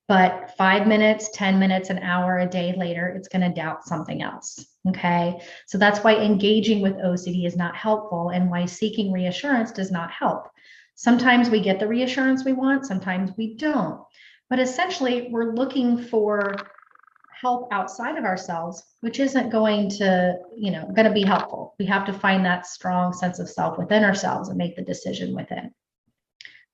But 5 minutes, 10 minutes, an hour, a day later, it's going to doubt something else. Okay. So that's why engaging with OCD is not helpful, and why seeking reassurance does not help. Sometimes we get the reassurance we want, sometimes we don't. But essentially, we're looking for help outside of ourselves, which isn't going to be helpful. We have to find that strong sense of self within ourselves and make the decision within.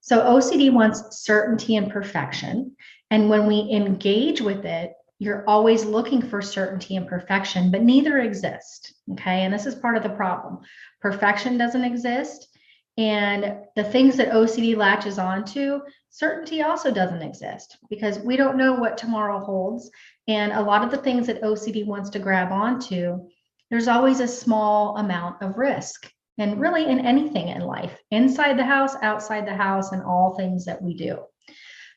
So OCD wants certainty and perfection. And when we engage with it, you're always looking for certainty and perfection, but neither exist. Okay. And this is part of the problem. Perfection doesn't exist. And the things that OCD latches onto, certainty also doesn't exist, because we don't know what tomorrow holds. And a lot of the things that OCD wants to grab onto, there's always a small amount of risk. And really in anything in life, inside the house, outside the house, and all things that we do.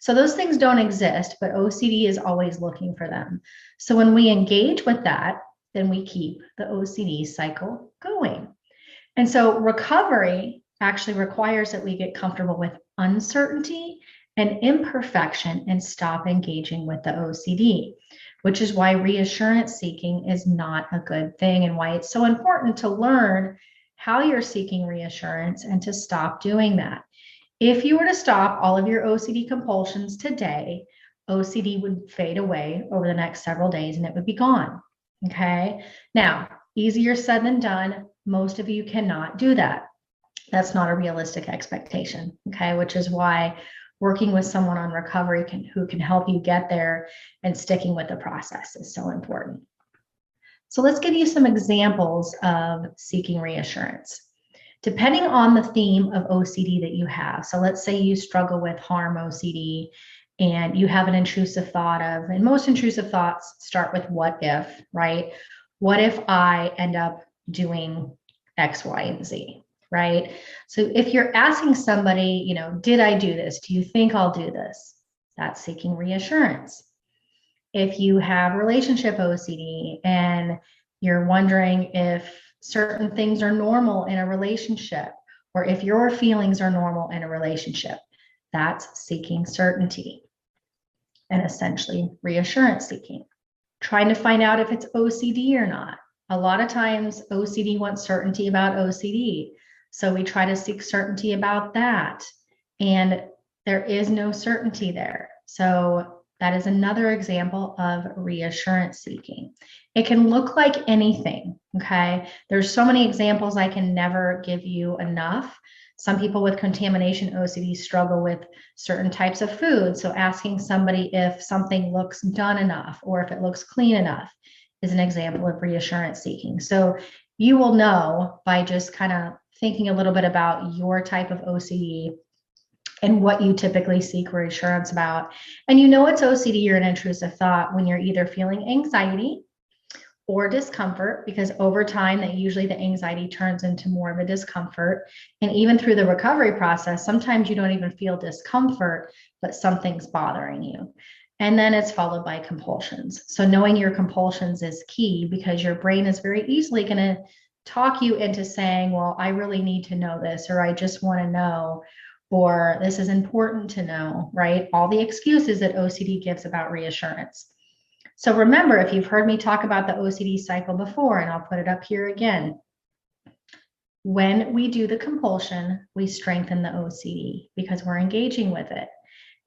So those things don't exist, but OCD is always looking for them. So when we engage with that, then we keep the OCD cycle going. And so recovery actually requires that we get comfortable with uncertainty and imperfection and stop engaging with the OCD, which is why reassurance seeking is not a good thing, and why it's so important to learn how you're seeking reassurance and to stop doing that. If you were to stop all of your OCD compulsions today, OCD would fade away over the next several days and it would be gone. Okay. Now, easier said than done. Most of you cannot do that. That's not a realistic expectation. Okay. Which is why working with someone on recovery who can help you get there and sticking with the process is so important. So let's give you some examples of seeking reassurance. Depending on the theme of OCD that you have. So let's say you struggle with harm OCD and you have an intrusive thought of, and most intrusive thoughts start with what if, right? What if I end up doing X, Y, and Z, right? So if you're asking somebody, did I do this? Do you think I'll do this? That's seeking reassurance. If you have relationship OCD and you're wondering if certain things are normal in a relationship, or if your feelings are normal in a relationship, that's seeking certainty and essentially reassurance seeking. Trying to find out if it's OCD or not. A lot of times OCD wants certainty about OCD. So we try to seek certainty about that. And there is no certainty there. So that is another example of reassurance seeking. It can look like anything, okay? There's so many examples, I can never give you enough. Some people with contamination OCD struggle with certain types of food. So asking somebody if something looks done enough or if it looks clean enough is an example of reassurance seeking. So you will know by just kind of thinking a little bit about your type of OCD and what you typically seek reassurance about. And you know it's OCD or an intrusive thought when you're either feeling anxiety or discomfort, because over time that usually the anxiety turns into more of a discomfort. And even through the recovery process, sometimes you don't even feel discomfort, but something's bothering you. And then it's followed by compulsions. So knowing your compulsions is key, because your brain is very easily going to talk you into saying, well, I really need to know this, or I just want to know, or this is important to know, right? All the excuses that OCD gives about reassurance. So remember, if you've heard me talk about the OCD cycle before, and I'll put it up here again, when we do the compulsion, we strengthen the OCD because we're engaging with it.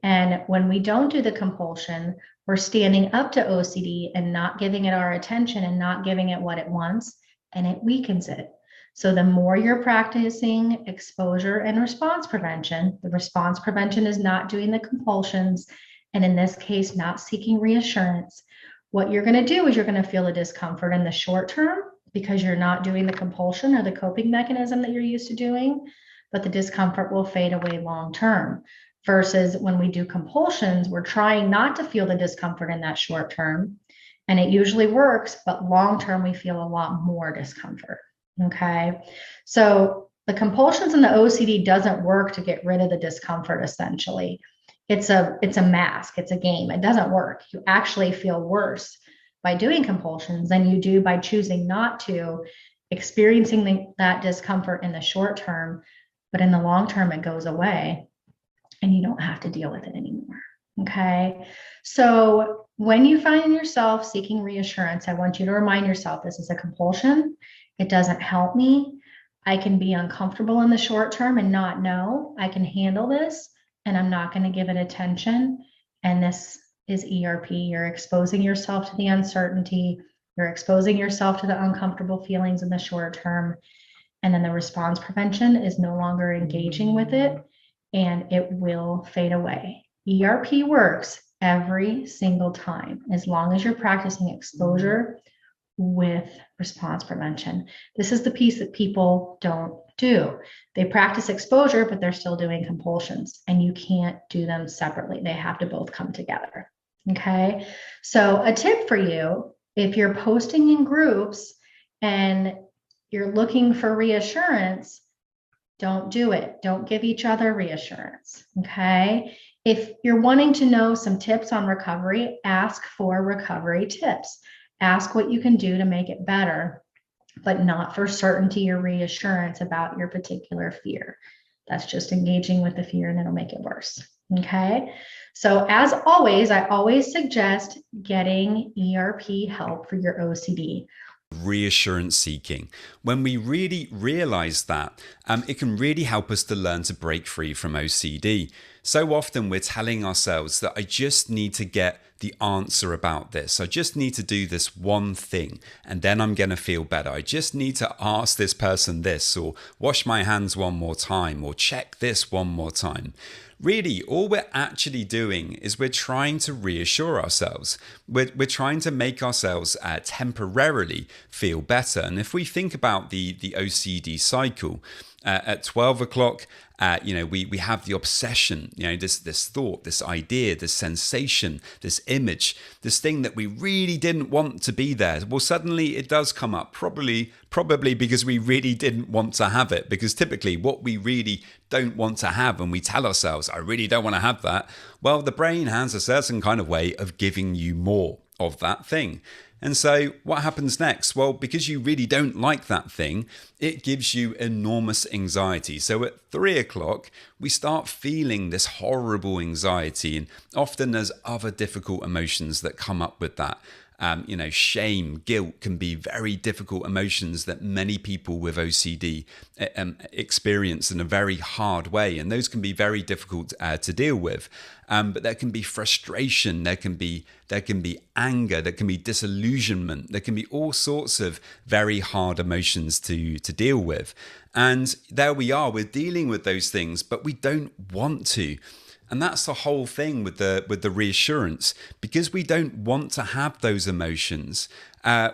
And when we don't do the compulsion, we're standing up to OCD and not giving it our attention and not giving it what it wants, and it weakens it. So the more you're practicing exposure and response prevention, the response prevention is not doing the compulsions, and in this case, not seeking reassurance. What you're going to do is you're going to feel a discomfort in the short term because you're not doing the compulsion or the coping mechanism that you're used to doing, but the discomfort will fade away long term. Versus when we do compulsions, we're trying not to feel the discomfort in that short term, and it usually works, but long term we feel a lot more discomfort. Okay, so the compulsions and the OCD doesn't work to get rid of the discomfort. Essentially, it's a mask, it's a game. It doesn't work. You actually feel worse by doing compulsions than you do by choosing not to, experiencing that discomfort in the short term, but in the long term it goes away and you don't have to deal with it anymore. Okay, so when you find yourself seeking reassurance, I want you to remind yourself this is a compulsion. It doesn't help me. I can be uncomfortable in the short term and not know I can handle this, and I'm not going to give it attention. And this is ERP. You're exposing yourself to the uncertainty. You're exposing yourself to the uncomfortable feelings in the short term. And then the response prevention is no longer engaging with it, and it will fade away. ERP works every single time as long as you're practicing exposure with response prevention. This is the piece that people don't do. They practice exposure, but they're still doing compulsions, and you can't do them separately. They have to both come together. Okay, so a tip for you, if you're posting in groups and you're looking for reassurance, don't do it. Don't give each other reassurance. Okay, if you're wanting to know some tips on recovery, ask for recovery tips. Ask what you can do to make it better, but not for certainty or reassurance about your particular fear. That's just engaging with the fear and it'll make it worse. Okay, so as always, I always suggest getting ERP help for your OCD. Reassurance seeking. When we really realize that, it can really help us to learn to break free from OCD. So often we're telling ourselves that I just need to get the answer about this. I just need to do this one thing and then I'm going to feel better. I just need to ask this person this, or wash my hands one more time, or check this one more time. Really, all we're actually doing is we're trying to reassure ourselves. We're trying to make ourselves temporarily feel better. And if we think about the OCD cycle, at 12 o'clock, we have the obsession, this thought, this idea, this sensation, this image, this thing that we really didn't want to be there. Well, suddenly it does come up, probably because we really didn't want to have it. Because typically what we really don't want to have, and we tell ourselves, I really don't want to have that, well, the brain has a certain kind of way of giving you more of that thing. And so what happens next? Well, because you really don't like that thing, it gives you enormous anxiety. So at 3 o'clock, we start feeling this horrible anxiety, and often there's other difficult emotions that come up with that. Shame, guilt can be very difficult emotions that many people with OCD experience in a very hard way. And those can be very difficult to deal with. But there can be frustration, there can be anger, there can be disillusionment, there can be all sorts of very hard emotions to deal with. And there we are, we're dealing with those things, but we don't want to. And that's the whole thing with the reassurance, because we don't want to have those emotions.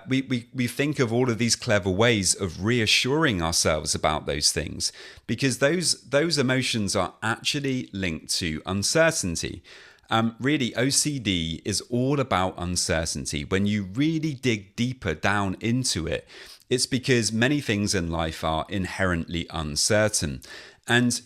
We think of all of these clever ways of reassuring ourselves about those things, because those emotions are actually linked to uncertainty. Really, OCD is all about uncertainty. When you really dig deeper down into it, it's because many things in life are inherently uncertain. And,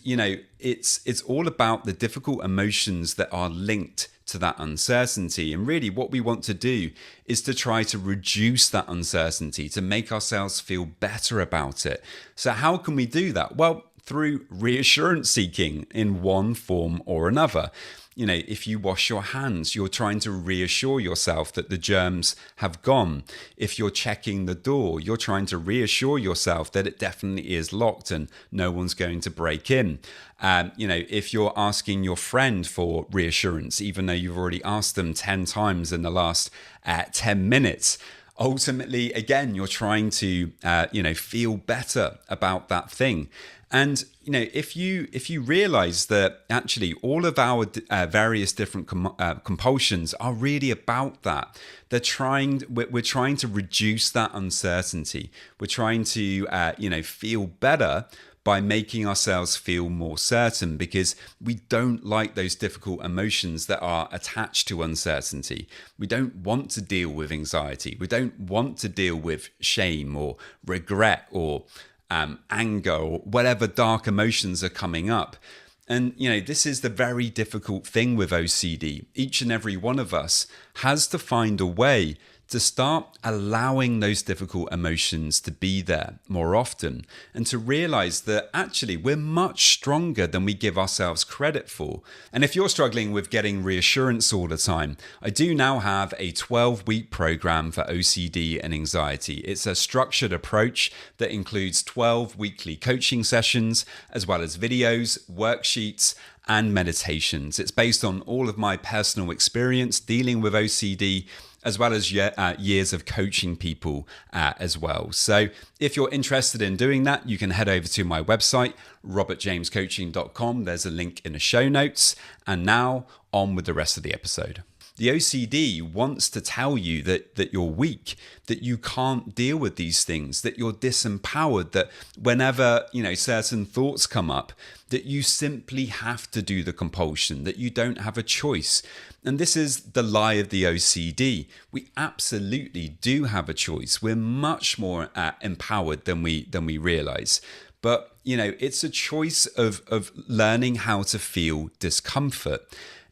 it's all about the difficult emotions that are linked to that uncertainty. And really, what we want to do is to try to reduce that uncertainty, to make ourselves feel better about it. So how can we do that? Well, through reassurance seeking in one form or another. If you wash your hands, you're trying to reassure yourself that the germs have gone. If you're checking the door, you're trying to reassure yourself that it definitely is locked and no one's going to break in. If you're asking your friend for reassurance, even though you've already asked them 10 times in the last 10 minutes, ultimately, again, you're trying to, feel better about that thing. And if you realize that actually all of our various different compulsions are really about that, we're trying to reduce that uncertainty. We're trying to feel better by making ourselves feel more certain, because we don't like those difficult emotions that are attached to uncertainty. We don't want to deal with anxiety. We don't want to deal with shame or regret or anger or whatever dark emotions are coming up. And, this is the very difficult thing with OCD. Each and every one of us has to find a way to start allowing those difficult emotions to be there more often, and to realize that actually we're much stronger than we give ourselves credit for. And if you're struggling with getting reassurance all the time, I do now have a 12-week program for OCD and anxiety. It's a structured approach that includes 12 weekly coaching sessions, as well as videos, worksheets, and meditations. It's based on all of my personal experience dealing with OCD, as well as years of coaching people as well. So if you're interested in doing that, you can head over to my website, robertjamescoaching.com. There's a link in the show notes. And now on with the rest of the episode. The OCD wants to tell you that you're weak, that you can't deal with these things, that you're disempowered, that whenever, certain thoughts come up, that you simply have to do the compulsion, that you don't have a choice. And this is the lie of the OCD. We absolutely do have a choice. We're much more empowered than we realize. But, it's a choice of learning how to feel discomfort.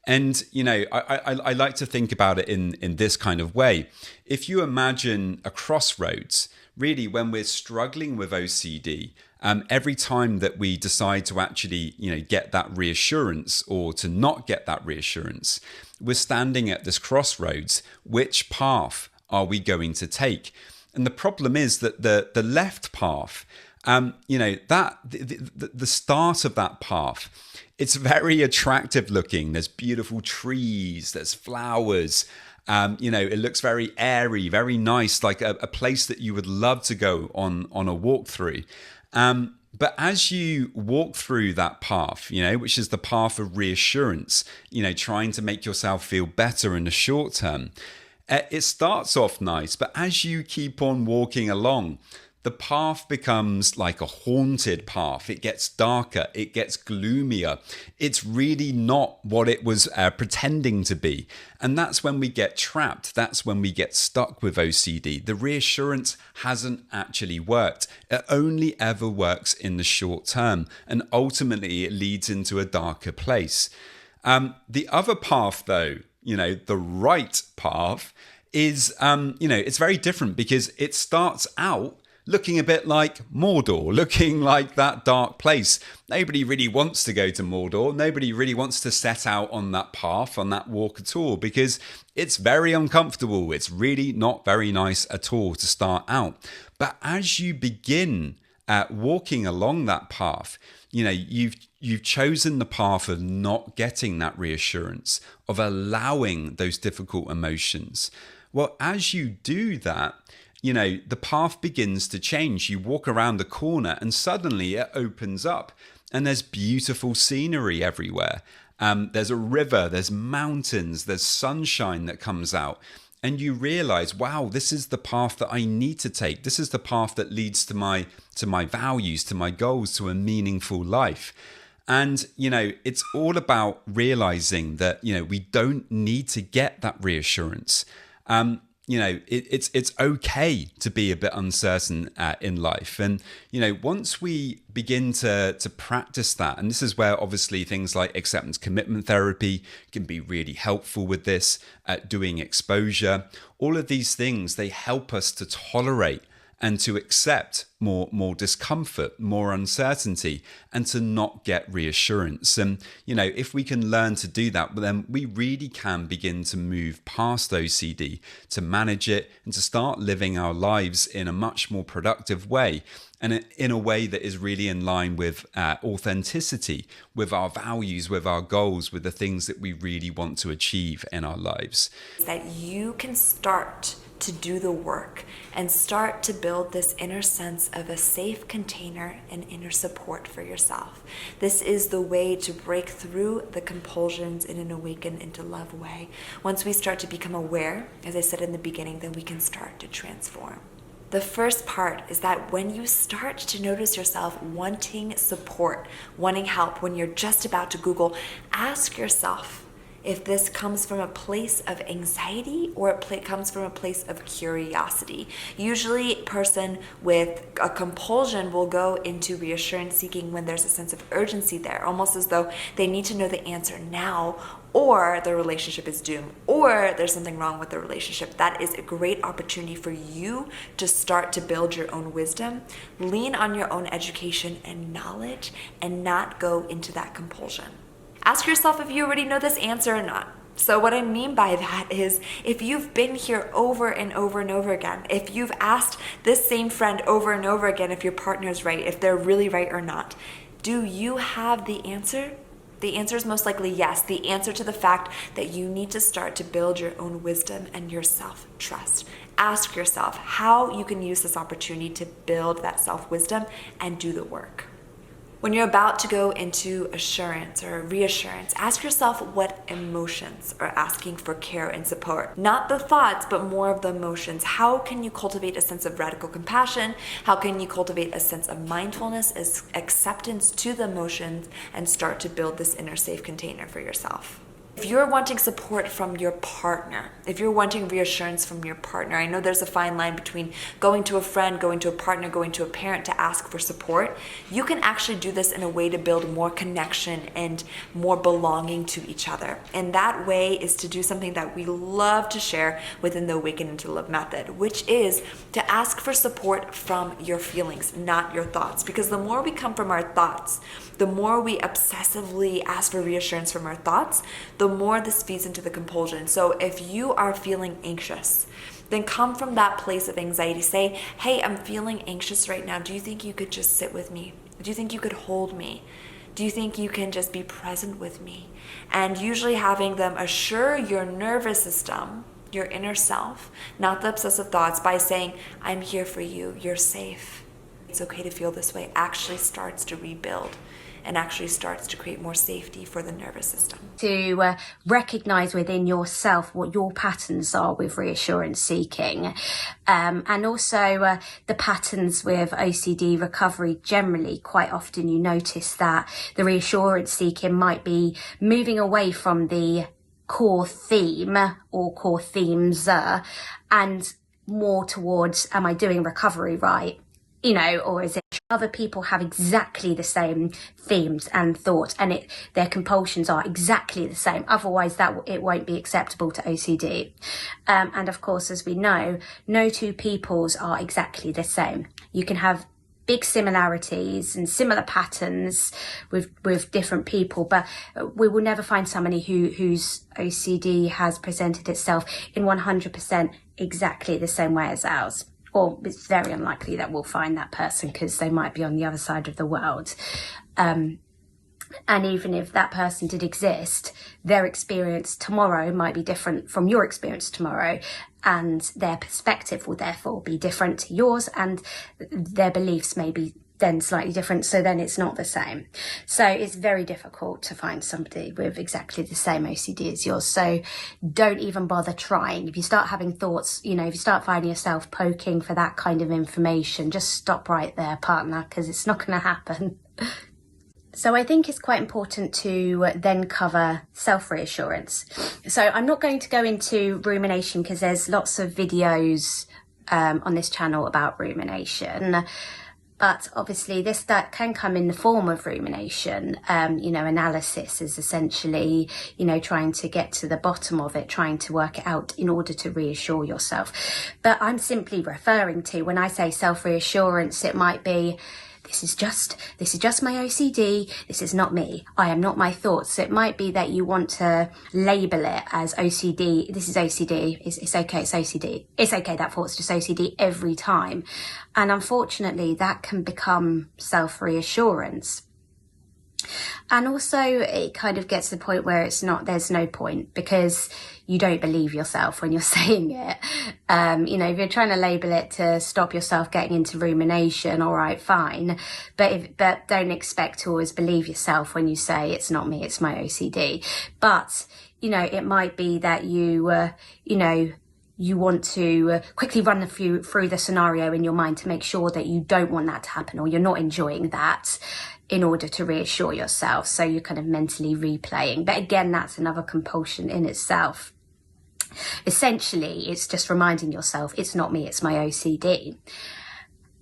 And, I like to think about it in this kind of way. If you imagine a crossroads, really, when we're struggling with OCD, every time that we decide to actually, get that reassurance or to not get that reassurance, we're standing at this crossroads. Which path are we going to take? And the problem is that the left path, that the start of that path, it's very attractive looking. There's beautiful trees, there's flowers. It looks very airy, very nice, like a place that you would love to go on a walk through. But as you walk through that path, which is the path of reassurance, trying to make yourself feel better in the short term, it starts off nice. But as you keep on walking along, the path becomes like a haunted path. It gets darker. It gets gloomier. It's really not what it was pretending to be. And that's when we get trapped. That's when we get stuck with OCD. The reassurance hasn't actually worked. It only ever works in the short term. And ultimately, it leads into a darker place. The other path, though, the right path is, it's very different, because it starts out looking a bit like Mordor, looking like that dark place. Nobody really wants to go to Mordor. Nobody really wants to set out on that path, on that walk at all, because it's very uncomfortable. It's really not very nice at all to start out. But as you begin walking along that path, you've chosen the path of not getting that reassurance, of allowing those difficult emotions. Well, as you do that, the path begins to change. You walk around the corner and suddenly it opens up and there's beautiful scenery everywhere. There's a river, there's mountains, there's sunshine that comes out. And you realize, wow, this is the path that I need to take. This is the path that leads to my values, to my goals, to a meaningful life. And, it's all about realizing that, we don't need to get that reassurance. It's okay to be a bit uncertain in life. And, once we begin to practice that, and this is where obviously things like acceptance commitment therapy can be really helpful with this, doing exposure, all of these things, they help us to tolerate and to accept more discomfort, more uncertainty, and to not get reassurance. And, if we can learn to do that, then we really can begin to move past OCD, to manage it, and to start living our lives in a much more productive way, and in a way that is really in line with authenticity, with our values, with our goals, with the things that we really want to achieve in our lives. That you can start to do the work and start to build this inner sense of a safe container and inner support for yourself. This is the way to break through the compulsions in an awaken into love way. Once we start to become aware, as I said in the beginning, then we can start to transform. The first part is that when you start to notice yourself wanting support, wanting help, when you're just about to Google, ask yourself if this comes from a place of anxiety or it comes from a place of curiosity. Usually a person with a compulsion will go into reassurance seeking when there's a sense of urgency there, almost as though they need to know the answer now, or the relationship is doomed, or there's something wrong with the relationship. That is a great opportunity for you to start to build your own wisdom, lean on your own education and knowledge, and not go into that compulsion. Ask yourself if you already know this answer or not. So what I mean by that is, if you've been here over and over and over again, if you've asked this same friend over and over again if your partner's right, if they're really right or not, do you have the answer? The answer is most likely yes. The answer to the fact that you need to start to build your own wisdom and your self-trust. Ask yourself how you can use this opportunity to build that self-wisdom and do the work. When you're about to go into assurance or reassurance, ask yourself what emotions are asking for care and support. Not the thoughts, but more of the emotions. How can you cultivate a sense of radical compassion? How can you cultivate a sense of mindfulness, as acceptance to the emotions, and start to build this inner safe container for yourself? If you're wanting support from your partner, if you're wanting reassurance from your partner, I know there's a fine line between going to a friend, going to a partner, going to a parent to ask for support. You can actually do this in a way to build more connection and more belonging to each other. And that way is to do something that we love to share within the Awaken into Love method, which is to ask for support from your feelings, not your thoughts. Because the more we come from our thoughts, the more we obsessively ask for reassurance from our thoughts, the more this feeds into the compulsion. So if you are feeling anxious, then come from that place of anxiety. Say, hey, I'm feeling anxious right now. Do you think you could just sit with me? Do you think you could hold me? Do you think you can just be present with me? And usually having them assure your nervous system, your inner self, not the obsessive thoughts, by saying, I'm here for you, you're safe, it's okay to feel this way, actually starts to rebuild and actually starts to create more safety for the nervous system. To recognize within yourself what your patterns are with reassurance seeking, and also the patterns with OCD recovery generally. Quite often you notice that the reassurance seeking might be moving away from the core theme or core themes and more towards, am I doing recovery right? Or is it other people have exactly the same themes and thoughts, and their compulsions are exactly the same. Otherwise, it won't be acceptable to OCD. And of course, as we know, no two peoples are exactly the same. You can have big similarities and similar patterns with different people, but we will never find somebody whose OCD has presented itself in 100% exactly the same way as ours. Or it's very unlikely that we'll find that person because they might be on the other side of the world. And even if that person did exist, their experience tomorrow might be different from your experience tomorrow, and their perspective will therefore be different to yours, and their beliefs may be then slightly different. So then it's not the same. So it's very difficult to find somebody with exactly the same OCD as yours. So don't even bother trying. If you start having thoughts, if you start finding yourself poking for that kind of information, just stop right there, partner, because it's not going to happen. So I think it's quite important to then cover self-reassurance. So I'm not going to go into rumination because there's lots of videos on this channel about rumination. But obviously that can come in the form of rumination. Analysis is essentially, trying to get to the bottom of it, trying to work it out in order to reassure yourself. But I'm simply referring to, when I say self-reassurance, it might be, this is just my OCD. This is not me. I am not my thoughts. So it might be that you want to label it as OCD. This is OCD. It's okay. It's OCD. It's okay. That thought's just OCD every time. And unfortunately, that can become self-reassurance. And also it kind of gets to the point where there's no point, because you don't believe yourself when you're saying it. If you're trying to label it to stop yourself getting into rumination, all right, fine. But don't expect to always believe yourself when you say it's not me, it's my OCD. But, it might be that you want to quickly run through the scenario in your mind to make sure that you don't want that to happen, or you're not enjoying that, in order to reassure yourself. So you're kind of mentally replaying. But again, that's another compulsion in itself. Essentially, it's just reminding yourself, it's not me, it's my OCD.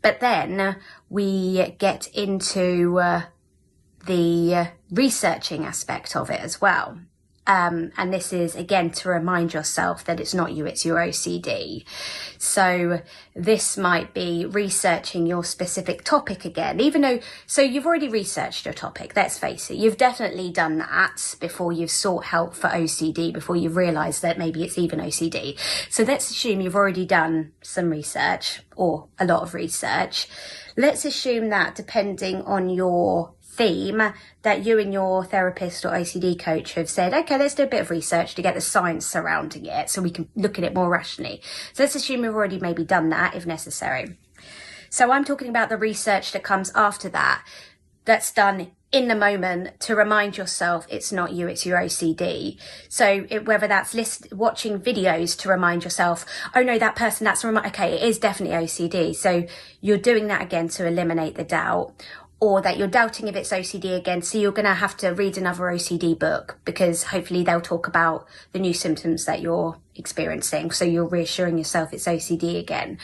But then we get into the researching aspect of it as well. And this is, again, to remind yourself that it's not you, it's your OCD. So this might be researching your specific topic again, so you've already researched your topic, let's face it. You've definitely done that before you've sought help for OCD, before you've realised that maybe it's even OCD. So let's assume you've already done some research, or a lot of research. Let's assume that, depending on your theme, that you and your therapist or OCD coach have said, okay, let's do a bit of research to get the science surrounding it so we can look at it more rationally. So let's assume you've already maybe done that if necessary. So I'm talking about the research that comes after that, that's done in the moment to remind yourself it's not you, it's your OCD. So whether that's watching videos to remind yourself, oh no, that person, okay, it is definitely OCD. So you're doing that again to eliminate the doubt. Or that you're doubting if it's OCD again, so you're going to have to read another OCD book, because hopefully they'll talk about the new symptoms that you're experiencing, so you're reassuring yourself it's OCD again.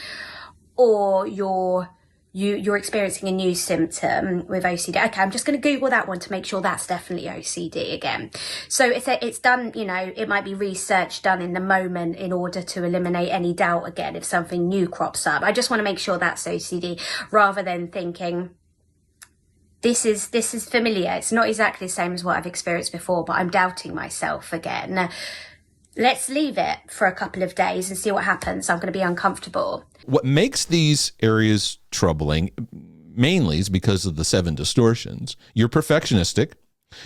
Or you're experiencing a new symptom with OCD. Okay, I'm just going to Google that one to make sure that's definitely OCD again. So it's done, it might be research done in the moment in order to eliminate any doubt again if something new crops up. I just want to make sure that's OCD, rather than thinking, this is familiar. It's not exactly the same as what I've experienced before, but I'm doubting myself again. Let's leave it for a couple of days and see what happens. I'm going to be uncomfortable. What makes these areas troubling mainly is because of the 7 distortions. You're perfectionistic.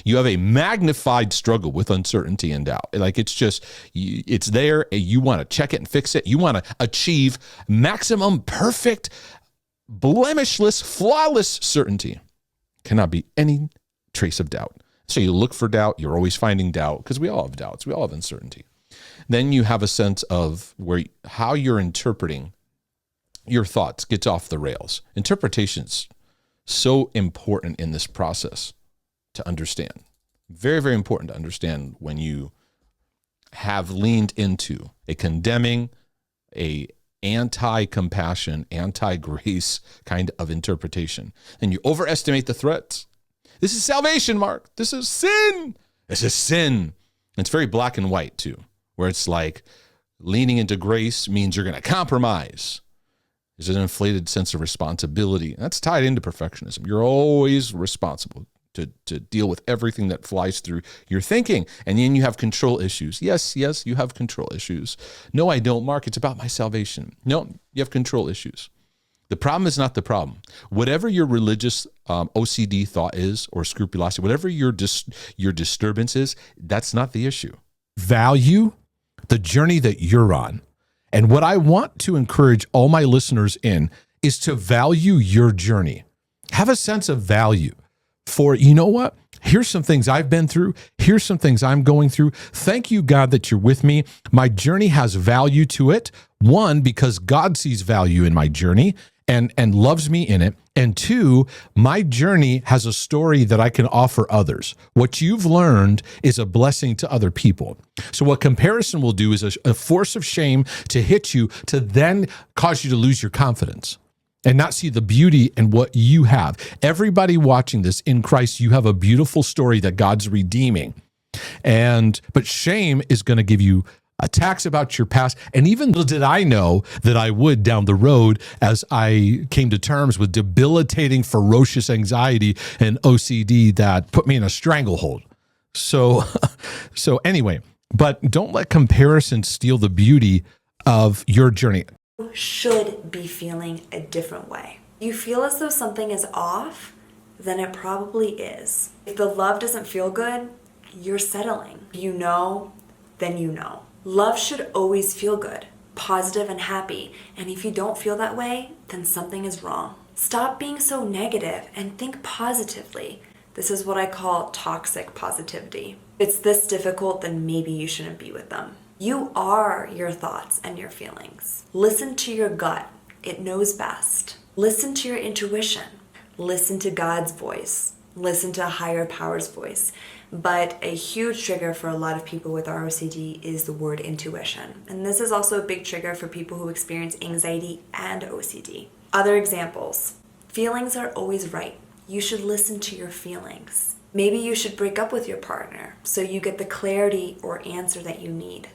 You have a magnified struggle with uncertainty and doubt. Like, it's there. You want to check it and fix it. You want to achieve maximum, perfect, blemishless, flawless certainty. Cannot be any trace of doubt. So you look for doubt. You're always finding doubt, because we all have doubts. We all have uncertainty. Then you have a sense of how you're interpreting your thoughts gets off the rails. Interpretation's so important in this process to understand. Very, very important to understand when you have leaned into a condemning, a anti-compassion, anti-grace kind of interpretation. And you overestimate the threats. This is salvation, Mark. This is sin. This is sin. And it's very black and white too, where it's like leaning into grace means you're going to compromise. There's an inflated sense of responsibility. That's tied into perfectionism. You're always responsible to deal with everything that flies through your thinking. And then you have control issues. Yes, you have control issues. No, I don't, Mark. It's about my salvation. No, you have control issues. The problem is not the problem. Whatever your religious OCD thought is, or scrupulosity, whatever your disturbance is, that's not the issue. Value the journey that you're on. And what I want to encourage all my listeners in is to value your journey. have a sense of value for, you know what? Here's some things I've been through. Here's some things I'm going through. Thank you, God, that you're with me. My journey has value to it. One, because God sees value in my journey and loves me in it. And two, my journey has a story that I can offer others. What you've learned is a blessing to other people. So what comparison will do is a force of shame to hit you, to then cause you to lose your confidence and not see the beauty in what you have. Everybody watching this in Christ, you have a beautiful story that God's redeeming. But shame is going to give you attacks about your past. And even little did I know that I would down the road as I came to terms with debilitating, ferocious anxiety and OCD that put me in a stranglehold. So anyway, but don't let comparison steal the beauty of your journey. You should be feeling a different way. You feel as though something is off, then it probably is. If the love doesn't feel good, you're settling. You know, then you know. Love should always feel good, positive and happy. And if you don't feel that way, then something is wrong. Stop being so negative and think positively. This is what I call toxic positivity. If it's this difficult, then maybe you shouldn't be with them. You are your thoughts and your feelings. Listen to your gut. It knows best. Listen to your intuition. Listen to God's voice. Listen to a higher power's voice. But a huge trigger for a lot of people with ROCD is the word intuition. And this is also a big trigger for people who experience anxiety and OCD. Other examples. Feelings are always right. You should listen to your feelings. Maybe you should break up with your partner so you get the clarity or answer that you need.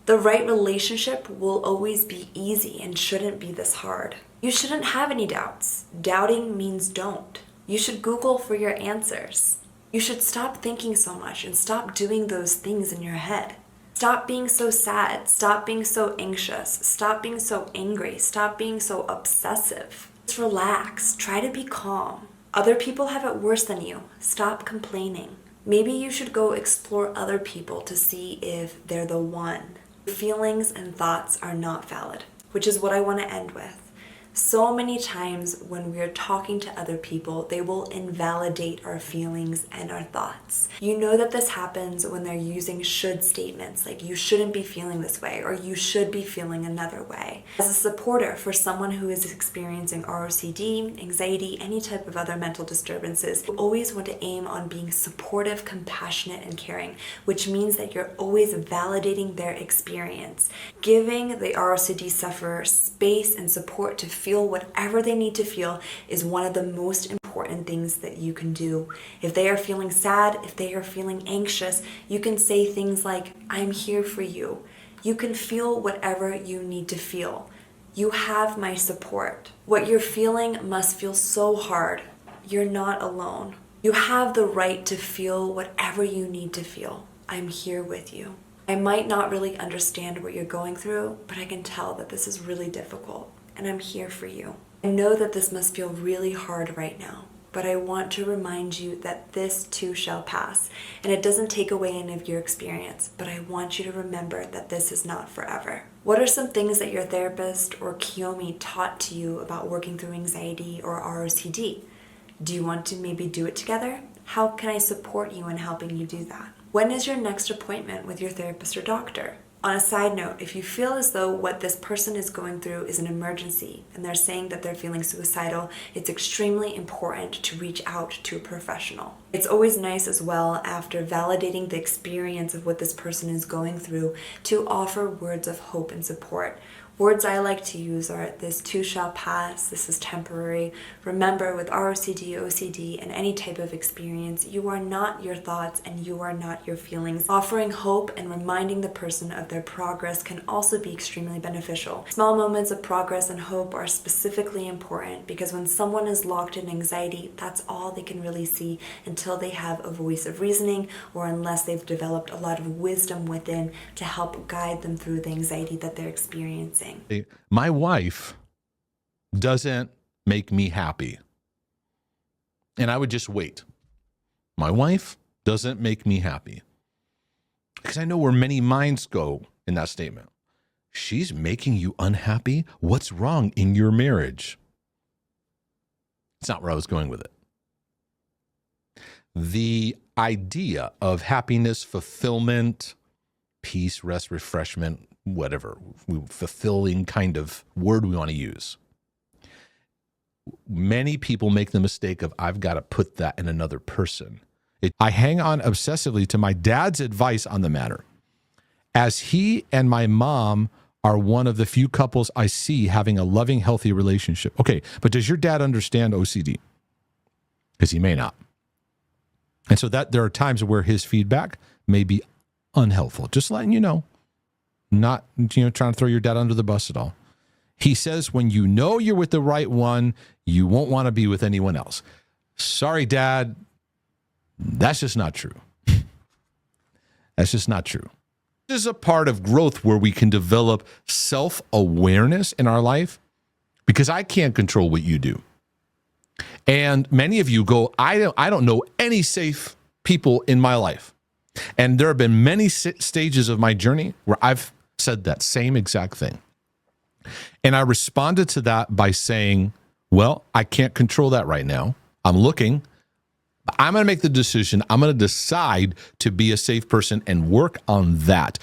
The right relationship will always be easy and shouldn't be this hard. You shouldn't have any doubts. Doubting means don't. You should Google for your answers. You should stop thinking so much and stop doing those things in your head. Stop being so sad. Stop being so anxious. Stop being so angry. Stop being so obsessive. Just relax. Try to be calm. Other people have it worse than you. Stop complaining. Maybe you should go explore other people to see if they're the one. Feelings and thoughts are not valid, which is what I want to end with. So many times when we are talking to other people, they will invalidate our feelings and our thoughts. You know that this happens when they're using should statements, like you shouldn't be feeling this way, or you should be feeling another way. As a supporter for someone who is experiencing ROCD, anxiety, any type of other mental disturbances, you always want to aim on being supportive, compassionate, and caring, which means that you're always validating their experience, giving the ROCD sufferer space and support to feel whatever they need to feel is one of the most important things that you can do. If they are feeling sad, if they are feeling anxious, you can say things like, I'm here for you. You can feel whatever you need to feel. You have my support. What you're feeling must feel so hard. You're not alone. You have the right to feel whatever you need to feel. I'm here with you. I might not really understand what you're going through, but I can tell that this is really difficult. And I'm here for you. I know that this must feel really hard right now, but I want to remind you that this too shall pass. And it doesn't take away any of your experience, but I want you to remember that this is not forever. What are some things that your therapist or Kiyomi taught to you about working through anxiety or ROCD? Do you want to maybe do it together? How can I support you in helping you do that? When is your next appointment with your therapist or doctor? On a side note, if you feel as though what this person is going through is an emergency and they're saying that they're feeling suicidal, it's extremely important to reach out to a professional. It's always nice as well, after validating the experience of what this person is going through, to offer words of hope and support. Words I like to use are, this too shall pass, this is temporary. Remember, with ROCD, OCD, and any type of experience, you are not your thoughts and you are not your feelings. Offering hope and reminding the person of their progress can also be extremely beneficial. Small moments of progress and hope are specifically important because when someone is locked in anxiety, that's all they can really see until they have a voice of reasoning or unless they've developed a lot of wisdom within to help guide them through the anxiety that they're experiencing. My wife doesn't make me happy. And I would just wait. My wife doesn't make me happy. Because I know where many minds go in that statement. She's making you unhappy? What's wrong in your marriage? It's not where I was going with it. the idea of happiness, fulfillment, peace, rest, refreshment, whatever fulfilling kind of word we want to use. Many people make the mistake of, I've got to put that in another person. I hang on obsessively to my dad's advice on the matter, as he and my mom are one of the few couples I see having a loving, healthy relationship. Okay, but does your dad understand OCD? Because he may not. And so that there are times where his feedback may be unhelpful. Just letting you know, not trying to throw your dad under the bus at all. He says, when you know you're with the right one, you won't want to be with anyone else. Sorry, Dad. That's just not true. That's just not true. This is a part of growth where we can develop self-awareness in our life, because I can't control what you do. And many of you go, I don't know any safe people in my life. And there have been many stages of my journey where I've said that same exact thing. And I responded to that by saying, well, I can't control that right now. I'm looking. I'm going to make the decision. I'm going to decide to be a safe person and work on that.